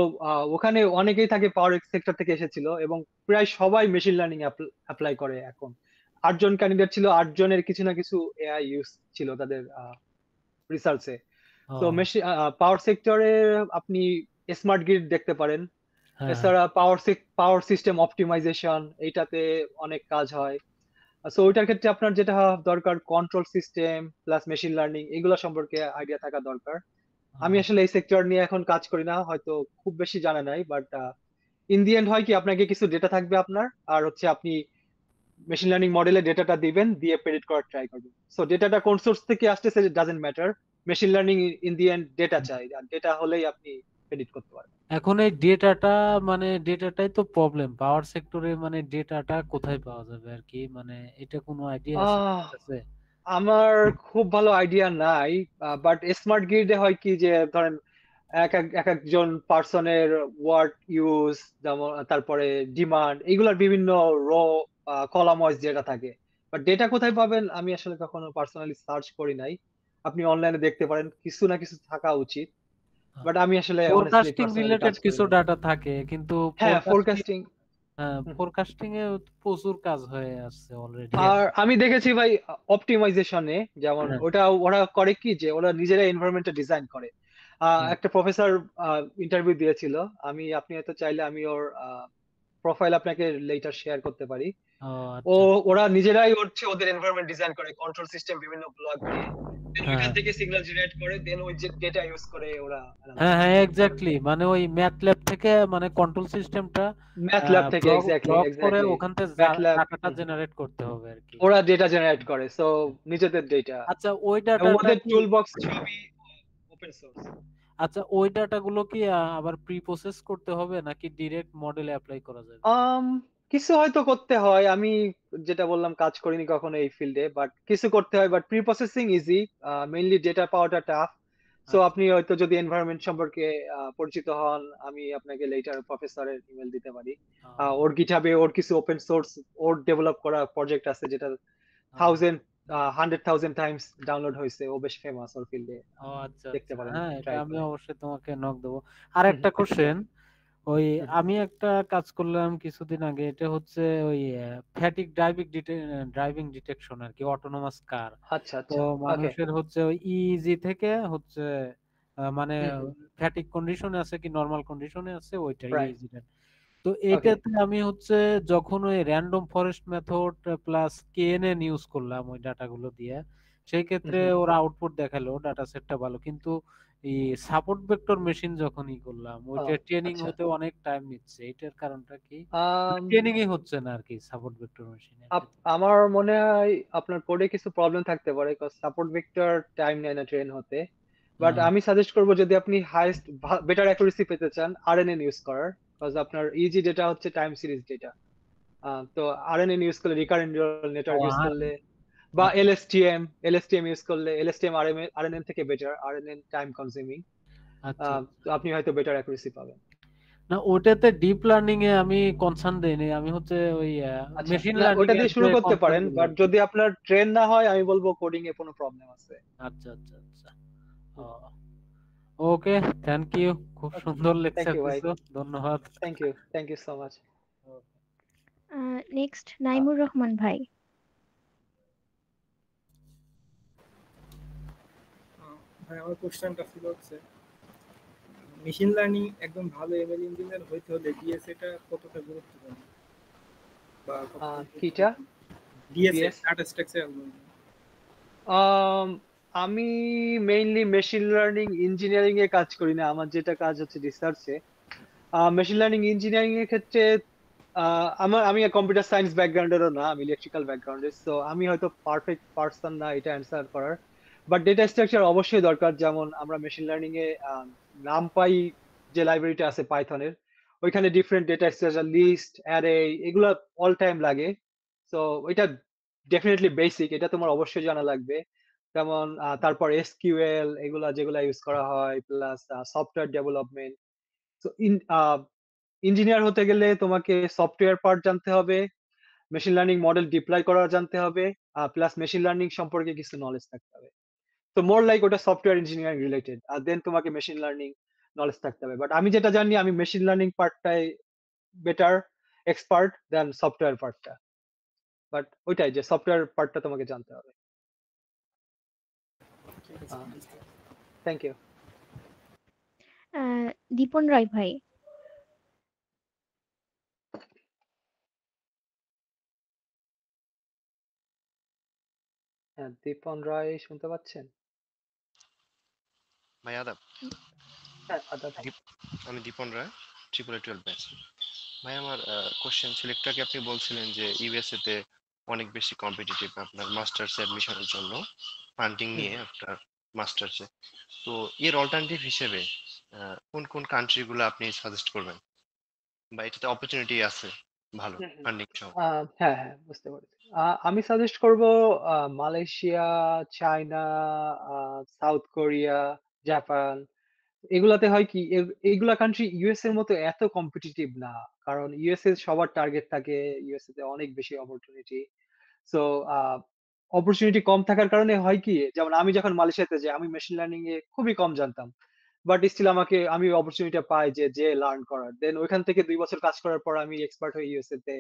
ওখানে অনেকেই থাকে পাওয়ার সেক্টর থেকে এসেছিল, এবং প্রায় সবাই মেশিন লার্নিং অ্যাপ্লাই করে এখন। 8 জন ক্যান্ডিডেট ছিল, 8 জনের কিছু না কিছু এআই ইউজ ছিল তাদের রিসার্চে। ও তো মেশিন পাওয়ার সেক্টরে আপনি স্মার্ট গ্রিড দেখতে পারেন। হ্যাঁ হ্যাঁ এছাড়া পাওয়ার সিস্টেম অপটিমাইজেশন, এইটাতে অনেক কাজ হয়। সো ওইটার ক্ষেত্রে আপনার যেটা দরকার, control system plus machine learning, এগুলো সম্পর্কে আইডিয়া থাকা দরকার। আমি আসলে এই সেক্টর নিয়ে এখন কাজ করি না, হয়তো খুব বেশি জানা নাই, বাট ইন দি এন্ড হয় কি আপনাকে কিছু ডেটা থাকবে আপনার, আর হচ্ছে আপনি মেশিন লার্নিং মডেলে ডেটাটা দিবেন, দিয়ে প্রেডিক্ট করার ট্রাই করবেন। সো ডেটাটা কোন সোর্স থেকে আসতেছে doesn't matter, machine learning in the and data চাই, আর ডেটা হলেই আপনি প্রেডিক্ট করতে পারবেন। এখন এই ডেটাটা মানে ডেটাটাই তো প্রবলেম পাওয়ার সেক্টরে, মানে ডেটাটা কোথায় পাওয়া যাবে আর কি, মানে এটা কোনো আইডিয়া আছে আহ আপনার কাছে? আমার খুব ভালো আইডিয়া নাই, বাট স্মার্ট গ্রিডে হয় কি যে ধরেন এক একজন পার্সনের ওয়ার্ড ইউজ, যেমন তারপরে ডিমান্ড, এগুলার বিভিন্ন র কলাম ওয়াইজ যেটা থাকে। বাট ডেটা কোথায় পাবেন আমি আসলে কখনো পার্সোনালি সার্চ করি নাই। আপনি অনলাইনে দেখতে পারেন, কিছু না কিছু থাকা উচিত, বাট আমি আসলে অনেস্টলি ফোরকাস্টিং পার্সোনালি রিলেটেড কাজ করি কিছু নাই। ডাটা থাকে, কিন্তু হ্যাঁ, ফোরকাস্টিং, ফোরকাস্টিং। ফোরকাস্টিং এ প্রচুর কাজ হয়ে আসছে অলরেডি। আর আমি দেখেছি ভাই অপটিমাইজেশনে, যেমন হ্যাঁ, ওটা ওরা করে কি যে ওরা নিজেরা এনভায়রনমেন্টটা ডিজাইন করে। হ্যাঁ। একটা প্রফেসর ইন্টারভিউ দিয়েছিল, আপনি হয়তো চাইলে আমি ওর প্রোফাইল আপনাকে লেটার শেয়ার করতে পারি। ও ও আচ্ছা। ওরা নিজেরাই হচ্ছে ওদের এনভায়রনমেন্ট ডিজাইন করে, কন্ট্রোল সিস্টেম বিভিন্ন ব্লক দিয়ে, দেন ওইখান হ্যাঁ, থেকে সিগন্যাল জেনারেট করে, দেন ওই যে ডেটা ইউজ করে ওরা অ্যানালাইজ হ্যাঁ, করে। হ্যাঁ, এক্স্যাক্টলি, মানে ওই ম্যাথ ল্যাব থেকে মানে কন্ট্রোল সিস্টেমটা ম্যাথ ল্যাব থেকে, ব্লক এক্স্যাক্টলি ব্লক করে এক্স্যাক্টলি। ওখান থেকে ম্যাথ ল্যাব, ডাটাটা জেনারেট করতে হবে আর কি। ওরা ডেটা জেনারেট করে, সো নিজেদের ডেটা, আচ্ছা ওই এবং ডাটাটা ওদের কি, টুল বক্স সবই ওপেন সোর্স। আচ্ছা ওই ডাটাগুলো কি আবার প্রি প্রসেস করতে হবে নাকি ডিরেক্ট মডেলে অ্যাপ্লাই করা যাবে? আম কিছু হয়তো করতে হয়, আমি যেটা বললাম কাজ করিনি কখনো এই ফিল্ডে, বাট কিছু করতে হয়, but pre processing easy, mainly data পাওয়াটা টাফ। সো আচ্ছা। আপনি হয়তো যদি এনভায়রনমেন্ট সম্পর্কে পরিচিত হন, আমি আপনাকে লেটার প্রফেসরের ইমেল দিতে পারি। আহ, ওর গিটহাবে ওর কিছু ওপেন সোর্স ওর ডেভেলপ করা প্রজেক্ট আছে, যেটা আহ, 100,000 টাইমস ডাউনলোড হয়েছে, ও বেশ ফেমাস ওর ফিল্ডে, ও আচ্ছা দেখতে আচ্ছা, পারেন, হ্যাঁ এটা ট্রাই আমি করে। অবশ্যই তোমাকে নক দেবো। আর হুম একটা শিওর। কোশ্চেন, ওই আমি একটা কাজ করলাম কিছুদিন আগে, এটা হচ্ছে ওই ফ্যাটিক ড্রাইভিং ডিটেকশন আর কি, অটোনোমাস কার। আচ্ছা তো আচ্ছা। ওকে। মানুষের হচ্ছে ওই ইজি থেকে হচ্ছে মানে হুম হুম। ফ্যাটিক কন্ডিশনে আছে কি নরমাল কন্ডিশনে আছে ওইটা রাইট। ইজি। তো ওকে। এইটাতে আমি হচ্ছে যখন ওই random forest method plus KNN use করলাম ওই ডাটাগুলো দিয়ে, সেই হুম ক্ষেত্রে হুম। ওরা আউটপুট দেখালো ডাটা সেটটা ভালো, কিন্তু এই সাপোর্ট ভেক্টর মেশিন যখনই করলাম ও ওইটা ট্রেনিং আচ্ছা। হতে অনেক টাইম নিচ্ছে, এটার কারণটা কি? আম, ট্রেনিংই হচ্ছে না আর কি সাপোর্ট ভেক্টর মেশিনের ক্ষেত্রে। আমার মনে হয় আপনার কোডে কিছু প্রবলেম থাকতে পারে, সাপোর্ট ভেক্টর টাইম নেয় না ট্রেন হতে। বাট আহ, আমি সাজেস্ট করবো, যদি আপনি হাইস্ট বেটার অ্যাকুরেসি পেতে চান, আরএনএন ইউজ করার, বিকজ আপনার ইজি ডেটা হচ্ছে টাইম সিরিজ ডেটা। তো আরএনএন ইউজ করলে, রিকারেন্ট নিউরাল ও নেটওয়ার্ক ইউজ আর করলে, বা আচ্ছা এলএসটিএম ইউজ করলে, এলএসটিএম আরএনএন থেকে বেটার, আরএনএন টাইম কনজিউমিং। আচ্ছা। তো আপনি হয়তো বেটার অ্যাকুরেসি পাবেন। না ওটাতে ডিপ লার্নিং এ আমি কনসার্ন দেইনি, আমি হচ্ছে ওই আচ্ছা, মেশিন না লার্নিং ওটা এর দিয়ে যে শুরু করতে কনসার্ন পারেন, গুলো বাট আর কি। যদি আপনার ট্রেন না হয়, আমি বলবো কোডিং এ কোনো প্রবলেম আছে। আচ্ছা আচ্ছা আচ্ছা। ওকে, থ্যাংক ইউ, খুব ওকে, সুন্দর থ্যাংক লেকচার ইউ ভাই। দিছো, ধন্যবাদ। Thank you so much. Next Naimur Rahman ভাই। ভাই আমার কোশ্চেনটা ছিল হচ্ছে মেশিন লার্নিং একদম ভালো এমএল ইঞ্জিনিয়ার হইতে হলে ডিএসএটা কতটা গুরুত্বপূর্ণ বা কতটা কিটা DSA DS? Data structure algorithm. আমি মেইনলি মেশিন লার্নিং ইঞ্জিনিয়ারিং এ কাজ করি না, আমার যেটা কাজ হচ্ছে রিসার্চে। মেশিন লার্নিং ইঞ্জিনিয়ারিং এর ক্ষেত্রে আমি কম্পিউটার সায়েন্স ব্যাকগ্রাউন্ডেরও না, আমি ইলেকট্রিক্যাল ব্যাকগ্রাউন্ডের, সো আমি হয়তো পারফেক্ট পারসন না এটা অ্যান্সার করার। বাট ডেটা স্ট্রাকচার অবশ্যই দরকার, যেমন আমরা মেশিন লার্নিং এ নামপাই যে লাইব্রেরিটা আছে পাইথনের, ওইখানে different data structure, list, array, এগুলো অল টাইম লাগে। সো এটা ডেফিনেটলি বেসিক, এটা তোমার অবশ্যই জানা লাগবে। যেমন তারপর এসকিউএল, এগুলা যেগুলা ইউজ করা হয়, প্লাস সফটওয়্যার ডেভেলপমেন্ট। তো ইঞ্জিনিয়ার হতে গেলে তোমাকে সফটওয়্যার পার্ট জানতে হবে, মেশিন লার্নিং মডেল ডিপ্লয় করা জানতে হবে, প্লাস মেশিন লার্নিং সম্পর্কে কিছু নলেজ থাকতে হবে। তো মোর লাইক ওটা সফটওয়্যার ইঞ্জিনিয়ারিং রিলেটেড, আর দেন তোমাকে মেশিন লার্নিং নলেজ থাকতে হবে। বাট আমি যেটা জানি, আমি মেশিন লার্নিং পার্টটাই বেটার এক্সপার্ট দেন সফটওয়্যার পার্টটা। বাট ওইটাই যে সফটওয়্যার পার্টটা তোমাকে জানতে হবে। ঠিক আছে, বুঝতে পারছি। Thank you. দীপন রায় ভাই। হ্যাঁ, দীপন রায় শুনতে পাচ্ছেন? ভাই আদাব। হ্যাঁ, আদাব। আমি দীপন রায়, ট্রিপল 12 ব্যাচ। ভাই আমার কোশ্চেন ছিল, একটু আগে আপনি বলছিলেন যে ইউএসএ তে অনেক বেশি কম্পিটিটিভ আপনার মাস্টার্স অ্যাডমিশনের জন্য ফান্ডিং নিয়ে আপনার মাস্টার্সে। তো এর অল্টারনেটিভ হিসেবে কোন কোন কান্ট্রি গুলো আপনি সাজেস্ট করবেন, বা এটাতে অপরচুনিটি আছে ভালো ফান্ডিং সহ? হ্যাঁ হ্যাঁ, বুঝতে পারছি। আমি সাজেস্ট করব Malaysia, China, south Korea, Japan. এগুলাতে হয় কি, এইগুলা কান্ট্রি ইউএস এর মতো এত কম্পিটিটিভ না। কারণ ইউএসএ সবার টার্গেট থাকে, ইউএসএ তে অনেক বেশি অপরচুনিটি। সো অপরচুনিটি কম থাকার কারণে হয় কি, যেমন আমি যখন মালয়েশিয়াতে যাই, আমি মেশিন লার্নিং এ খুবই কম জানতাম, বাট স্টিল আমি অপরচুনিটি পাই যে লার্ন করার। দেন ওইখান থেকে 2 বছর কাজ করার পর আমি এক্সপার্ট হয়ে ইউএসএ তে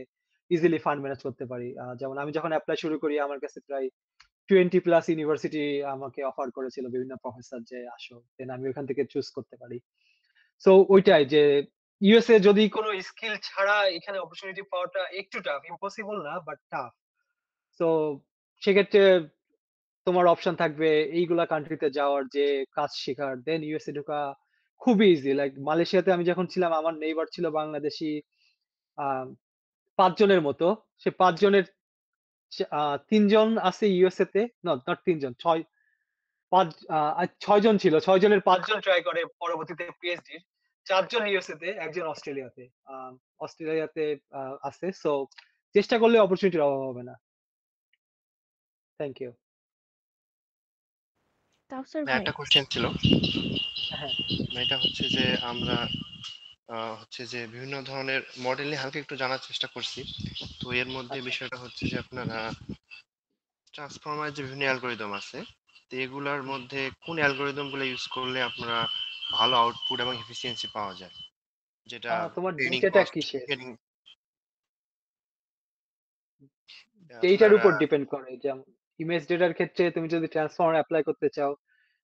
ইজিলি ফান্ড ম্যানেজ করতে পারি। যেমন আমি যখন অ্যাপ্লাই শুরু করি, আমার কাছে প্রায় 20+ ইউনিভার্সিটি আমাকে অফার করেছিল, বিভিন্ন প্রফেসর যে আসো, দেন আমি ওইখান থেকে চুজ করতে পারি। সো ওইটাই যে ইউএসএ যদি কোনো স্কিল ছাড়া এখানে অপরচুনিটি পাওয়াটা একটু টাফ, ইম্পসিবল না বাট টাফ। তো সেক্ষেত্রে তোমার অপশন থাকবে এইগুলা কান্ট্রিতে যাওয়ার, যে কাজ শেখার, দেন ইউএসএ ঢোকা খুবই ইজি। লাইক মালয়েশিয়াতে আমি যখন ছিলাম, আমার নেইবার ছিল বাংলাদেশি 5 জনের মতো। সে 5 জনের 3 জন আছে ইউএসএ তে, নট 3 জন, 6 জন ছিল। 6 জনের 5 জন ট্রাই করে পরবর্তীতে পিএইচডি। 4 জন ইউএসএ তে, একজন অস্ট্রেলিয়াতে। অস্ট্রেলিয়াতে আছে। সো চেষ্টা করলে অপরচুনিটির অভাব হবে না। Thank you. কাউসার ভাই, একটা কোশ্চেন ছিল, হ্যাঁ এটা হচ্ছে যে আমরা হচ্ছে যে বিভিন্ন ধরনের মডেল নিয়ে হালকা একটু জানার চেষ্টা করছি। তো এর মধ্যে আচ্ছা। বিষয়টা হচ্ছে যে আপনার ট্রান্সফর্মার যে বিভিন্ন অ্যালগোরিদম আছে, তো এগুলার মধ্যে কোন অ্যালগোরিদম গুলো ইউজ করলে আপনারা ভালো আউটপুট এবং এফিসিয়েন্সি পাওয়া যায়, যেটা তোমার ট্রেনিং ডেটাটা কস্ট কিসের? ট্রেনিং ডেটার আপনার উপর ডিপেন্ড করে। যেমন ইমেজ ডেটার ক্ষেত্রে তুমি যদি ট্রান্সফর্মার অ্যাপ্লাই করতে চাও,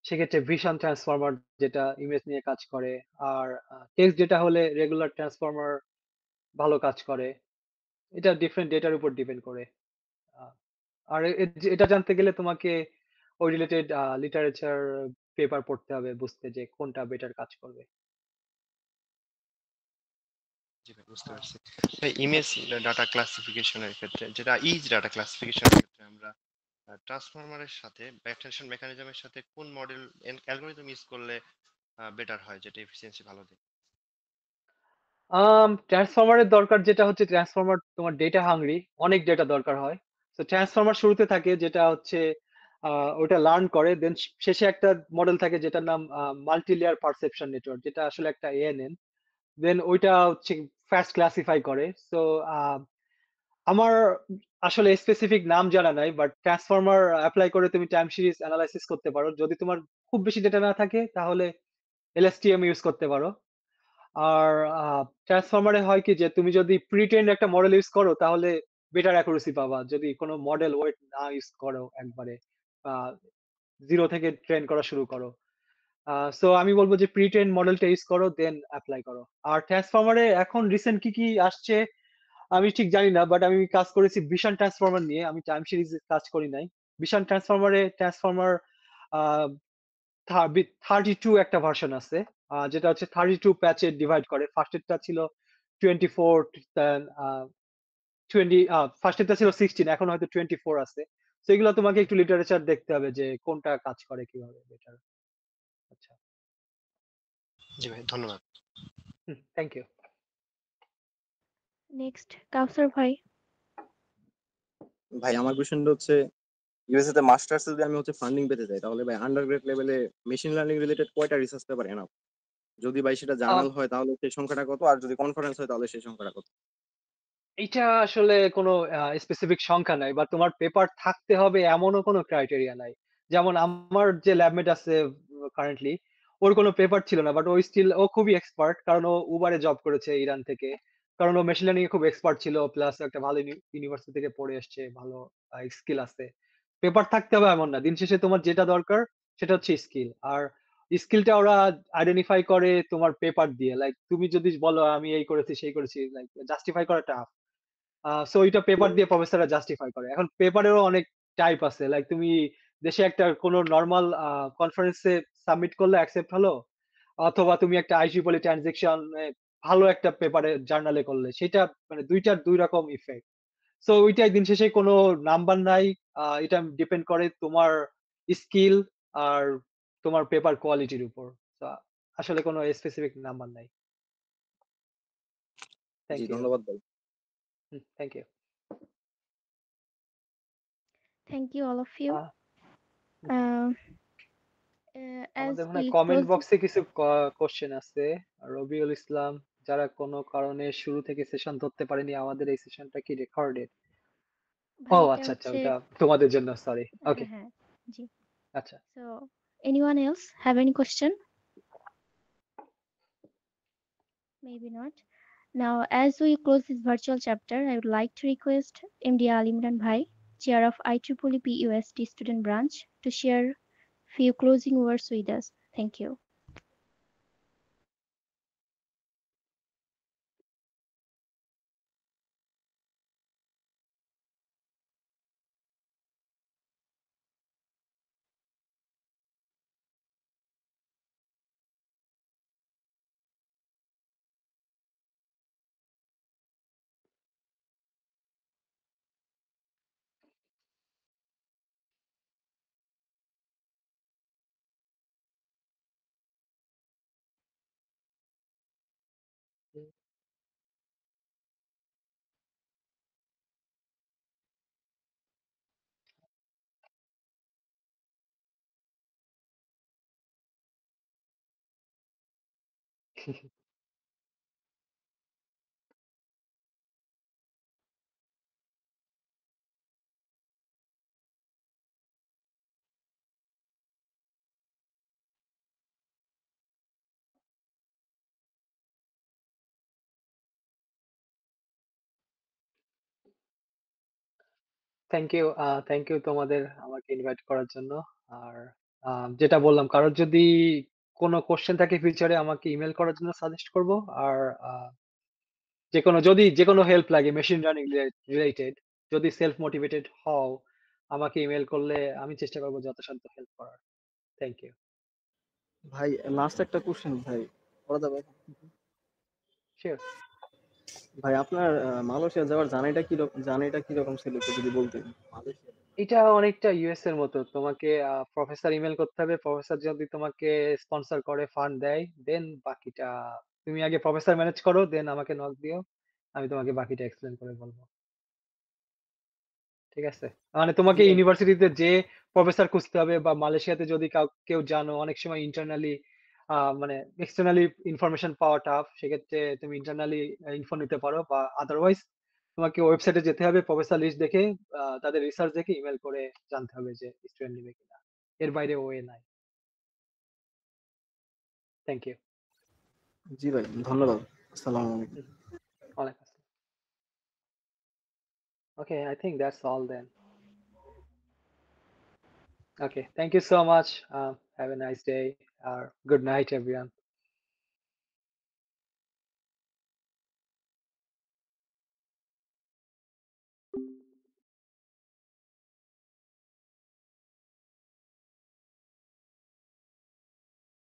সেক্ষেত্রে ভিশন ট্রান্সফর্মার, যেটা ইমেজ নিয়ে কাজ করে। আর টেক্সট ডেটা হলে রেগুলার ট্রান্সফর্মার ভালো কাজ করে। এটা ডিফারেন্ট ডেটার উপর ডিপেন্ড করে। আহ, আর এটা জানতে গেলে তোমাকে ওই রিলেটেড লিটারেচার পেপার পড়তে হবে, বুঝতে যে কোনটা বেটার কাজ করবে। জি ভাই, বুঝতে পারছি। ইমেজ ডাটা ক্লাসিফিকেশনের ক্ষেত্রে, যেটা ইজ ডাটা ক্লাসিফিকেশনের ক্ষেত্রে আমরা ট্রান্সফরমারের সাথে বা অ্যাট্রাকশন মেকানিজমের সাথে কোন মডেল অ্যালগরিদম ইউজ করলে বেটার হয়, যেটা এফিসিয়েন্সি ভালো দেয়? ট্রান্সফরমারের দরকার যেটা হচ্ছে, ট্রান্সফরমার তোমার ডেটা হাংরি, অনেক ডেটা দরকার হয়। তো ট্রান্সফরমার শুরুতে থাকে যেটা হচ্ছে ওটা লার্ন করে, দেন শেষে একটা মডেল থাকে যেটার নাম মাল্টি লেয়ার পারসেপশন নেটওয়ার্ক, যেটা আসলে একটা এএনএন। দেন ওইটা হচ্ছে ফার্স্ট ক্লাসিফাই করে। সো আমার আসলে স্পেসিফিক নাম জানা নাই, বাট ট্রান্সফরমার অ্যাপ্লাই করে তুমি টাইম সিরিজ অ্যানালাইসিস করতে পারো। যদি তোমার খুব বেশি ডেটা না থাকে, তাহলে এলএসটিএম ইউজ করতে পারো। আর ট্রান্সফরমারে হয় কি, যে তুমি যদি প্রিটেন্ড একটা মডেল ইউজ করো, তাহলে বেটার অ্যাকুরেসি পাবা। যদি কোনো মডেল ওয়েট না ইউজ করো একবারে, জিরো থেকে ট্রেন করা শুরু করো। সো আমি বলবো যে প্রিটেন্ড মডেলটা ইউজ করো, দেন অ্যাপ্লাই করো। আর ট্রান্সফরমারে এখন রিসেন্ট কি কি আসছে আমি ঠিক জানি না, বাট আমি কাজ করেছি ভিশন ট্রান্সফরমার নিয়ে, আমি টাইম সিরিজ কাজ করি নাই। ভিশন ট্রান্সফরমারে ট্রান্সফরমার 32 একটা ভার্সন আছে, যেটা হচ্ছে 32 প্যাচে ডিভাইড করে। ফার্স্টেরটা ছিল 24, ফার্স্টেরটা ছিল 16, এখন হয়তো 24 আছে। তো এগুলো তোমাকে একটু লিটারেচার দেখতে হবে যে কোনটা কাজ করে কিভাবে বেটার। আচ্ছা, জি ভাই, ধন্যবাদ। Thank you. নেক্সট কাউসার ভাই। ভাই আমার কোশ্চেনটা হচ্ছে, ইউএসএ তে মাস্টার্স যদি আমি হচ্ছে ফান্ডিং পেতে চাই, তাহলে ভাই আন্ডারগ্রেড লেভেলে মেশিন লার্নিং রিলেটেড কয়টা রিসার্চ পেপার এনাফ? যদি ভাই সেটা জার্নাল হয় তাহলে সেই সংখ্যাটা কত, আর যদি কনফারেন্স হয় তাহলে সেই সংখ্যাটা কত? এটা আসলে কোনো স্পেসিফিক সংখ্যা নাই, বা তোমার পেপার থাকতে হবে এমনও কোনো ক্রাইটেরিয়া নাই। যেমন আমার যে ল্যাবমেট আছে কারেন্টলি, ওর কোনো পেপার ছিল না, বাট ও খুবই এক্সপার্ট, কারণ ও উবারে জব করেছে ইরান থেকে। কারণ ও মেশিন লার্নিং এ খুব এক্সপার্ট ছিল, প্লাস একটা ভালো ইউনিভার্সিটি থেকে পড়ে এসছে, ভালো স্কিল আছে। পেপার থাকতে হবে এমন না, দিন শেষে তোমার যেটা দরকার সেটা হচ্ছে স্কিল। আর স্কিলটা ওরা আইডেন্টিফাই করে তোমার পেপার দিয়ে। লাইক তুমি যদি বলো আমি এই করেছি সেই করেছি, লাইক জাস্টিফাই করা টাফ। সো এটা পেপার দিয়ে প্রফেসররা জাস্টিফাই করে। এখন পেপারেরও অনেক টাইপ আছে, লাইক তুমি দেশে একটা কোনো নর্মাল কনফারেন্সে সাবমিট করলে অ্যাকসেপ্ট হলো, অথবা তুমি একটা আইট্রিপলি ট্রানজেকশন ভালো একটা পেপারে জার্নালে করলে, সেটা মানে দুইটার দুই রকম ইফেক্ট। সো ওইটাই দিন শেষে কোনো নাম্বার নাই, এটা ডিপেন্ড করে তোমার স্কিল আর তোমার পেপার কোয়ালিটির উপর। So, আসলে কোনো স্পেসিফিক নাম্বার নাই। Thank ji you. ধন্যবাদ ভাই। Thank you. Thank you, all of you. As আমাদের মনে we কমেন্ট close, বক্সে কিছু কোশ্চেন আছে। রবিউল ইসলাম, যারা কোনো কারণে শুরু থেকে সেশন ধরতে পারেনি, আমাদের এই সেশনটা কি রেকর্ডেড? ও ভাই এটা আচ্ছা আচ্ছা, হচ্ছে ওটা তোমাদের জন্য, সরি। ওকে, হ্যাঁ জি। আচ্ছা। So, anyone else have any question? Maybe not. Now, as we close this virtual chapter, I would like to request MD Ali Imran Bhai, Chair of IEEE UST Student Branch, to share few closing words with us. Thank you. Thank you তোমাদের আমাকে invite করার জন্য। আর যেটা বললাম, কারোর যদি কোনো question থাকে ফিউচারে আমাকে ইমেল করার জন্য সাজেস্ট করব। আর যে কোনো হেল্প লাগে মেশিন লার্নিং রিলেটেড, যদি সেলফ মোটিভেটেড হও, আমাকে ইমেল করলে আমি চেষ্টা করবো যথাসাধ্য হেল্প করার। Thank you. ভাই লাস্ট একটা কোশ্চেন ভাই, করা যাবে? শিওর। ভাই আপনার মালয়েশিয়া যাওয়ার জার্নিটা কিরকম ছিল একটু যদি বলতেন। মালয়েশিয়া এটা অনেকটা ইউএস এর মতো, তোমাকে প্রফেসর ইমেল করতে হবে, প্রফেসর যদি তোমাকে স্পন্সর করে, ফান্ড দেয়, দেন বাকিটা তুমি আগে প্রফেসর ম্যানেজ করো, দেন আমাকে নক দিও, আমি তোমাকে বাকিটা এক্সপ্লেন করে বলবো। ঠিক আছে, মানে তোমাকে জি ভাই। ইউনিভার্সিটিতে যে প্রফেসর খুঁজতে হবে, বা মালয়েশিয়াতে যদি কেউ জানো, অনেক সময় ইন্টারনালি মানে এক্সটার্নালি ইনফরমেশন পাওয়া টাফ, সেক্ষেত্রে তুমি ইন্টারনালি ইনফো নিতে পারো, বা আদারওয়াইজ তোমাকে ওয়েবসাইটে যেতে হবে, প্রফেসর লিস্ট দেখে তাদের রিসার্চ দেখে ইমেল করে জানতে হবে যে স্টুডেন্ট নেবে কিনা, এর বাইরে ওয়ে নাই। Thank you. জি ভাই ধন্যবাদ। আসসালামু আলাইকুম। ওয়ালাইকুম আসসালাম। Okay, I think that's all then. Okay, thank you so much. Have a nice day or good night, everyone.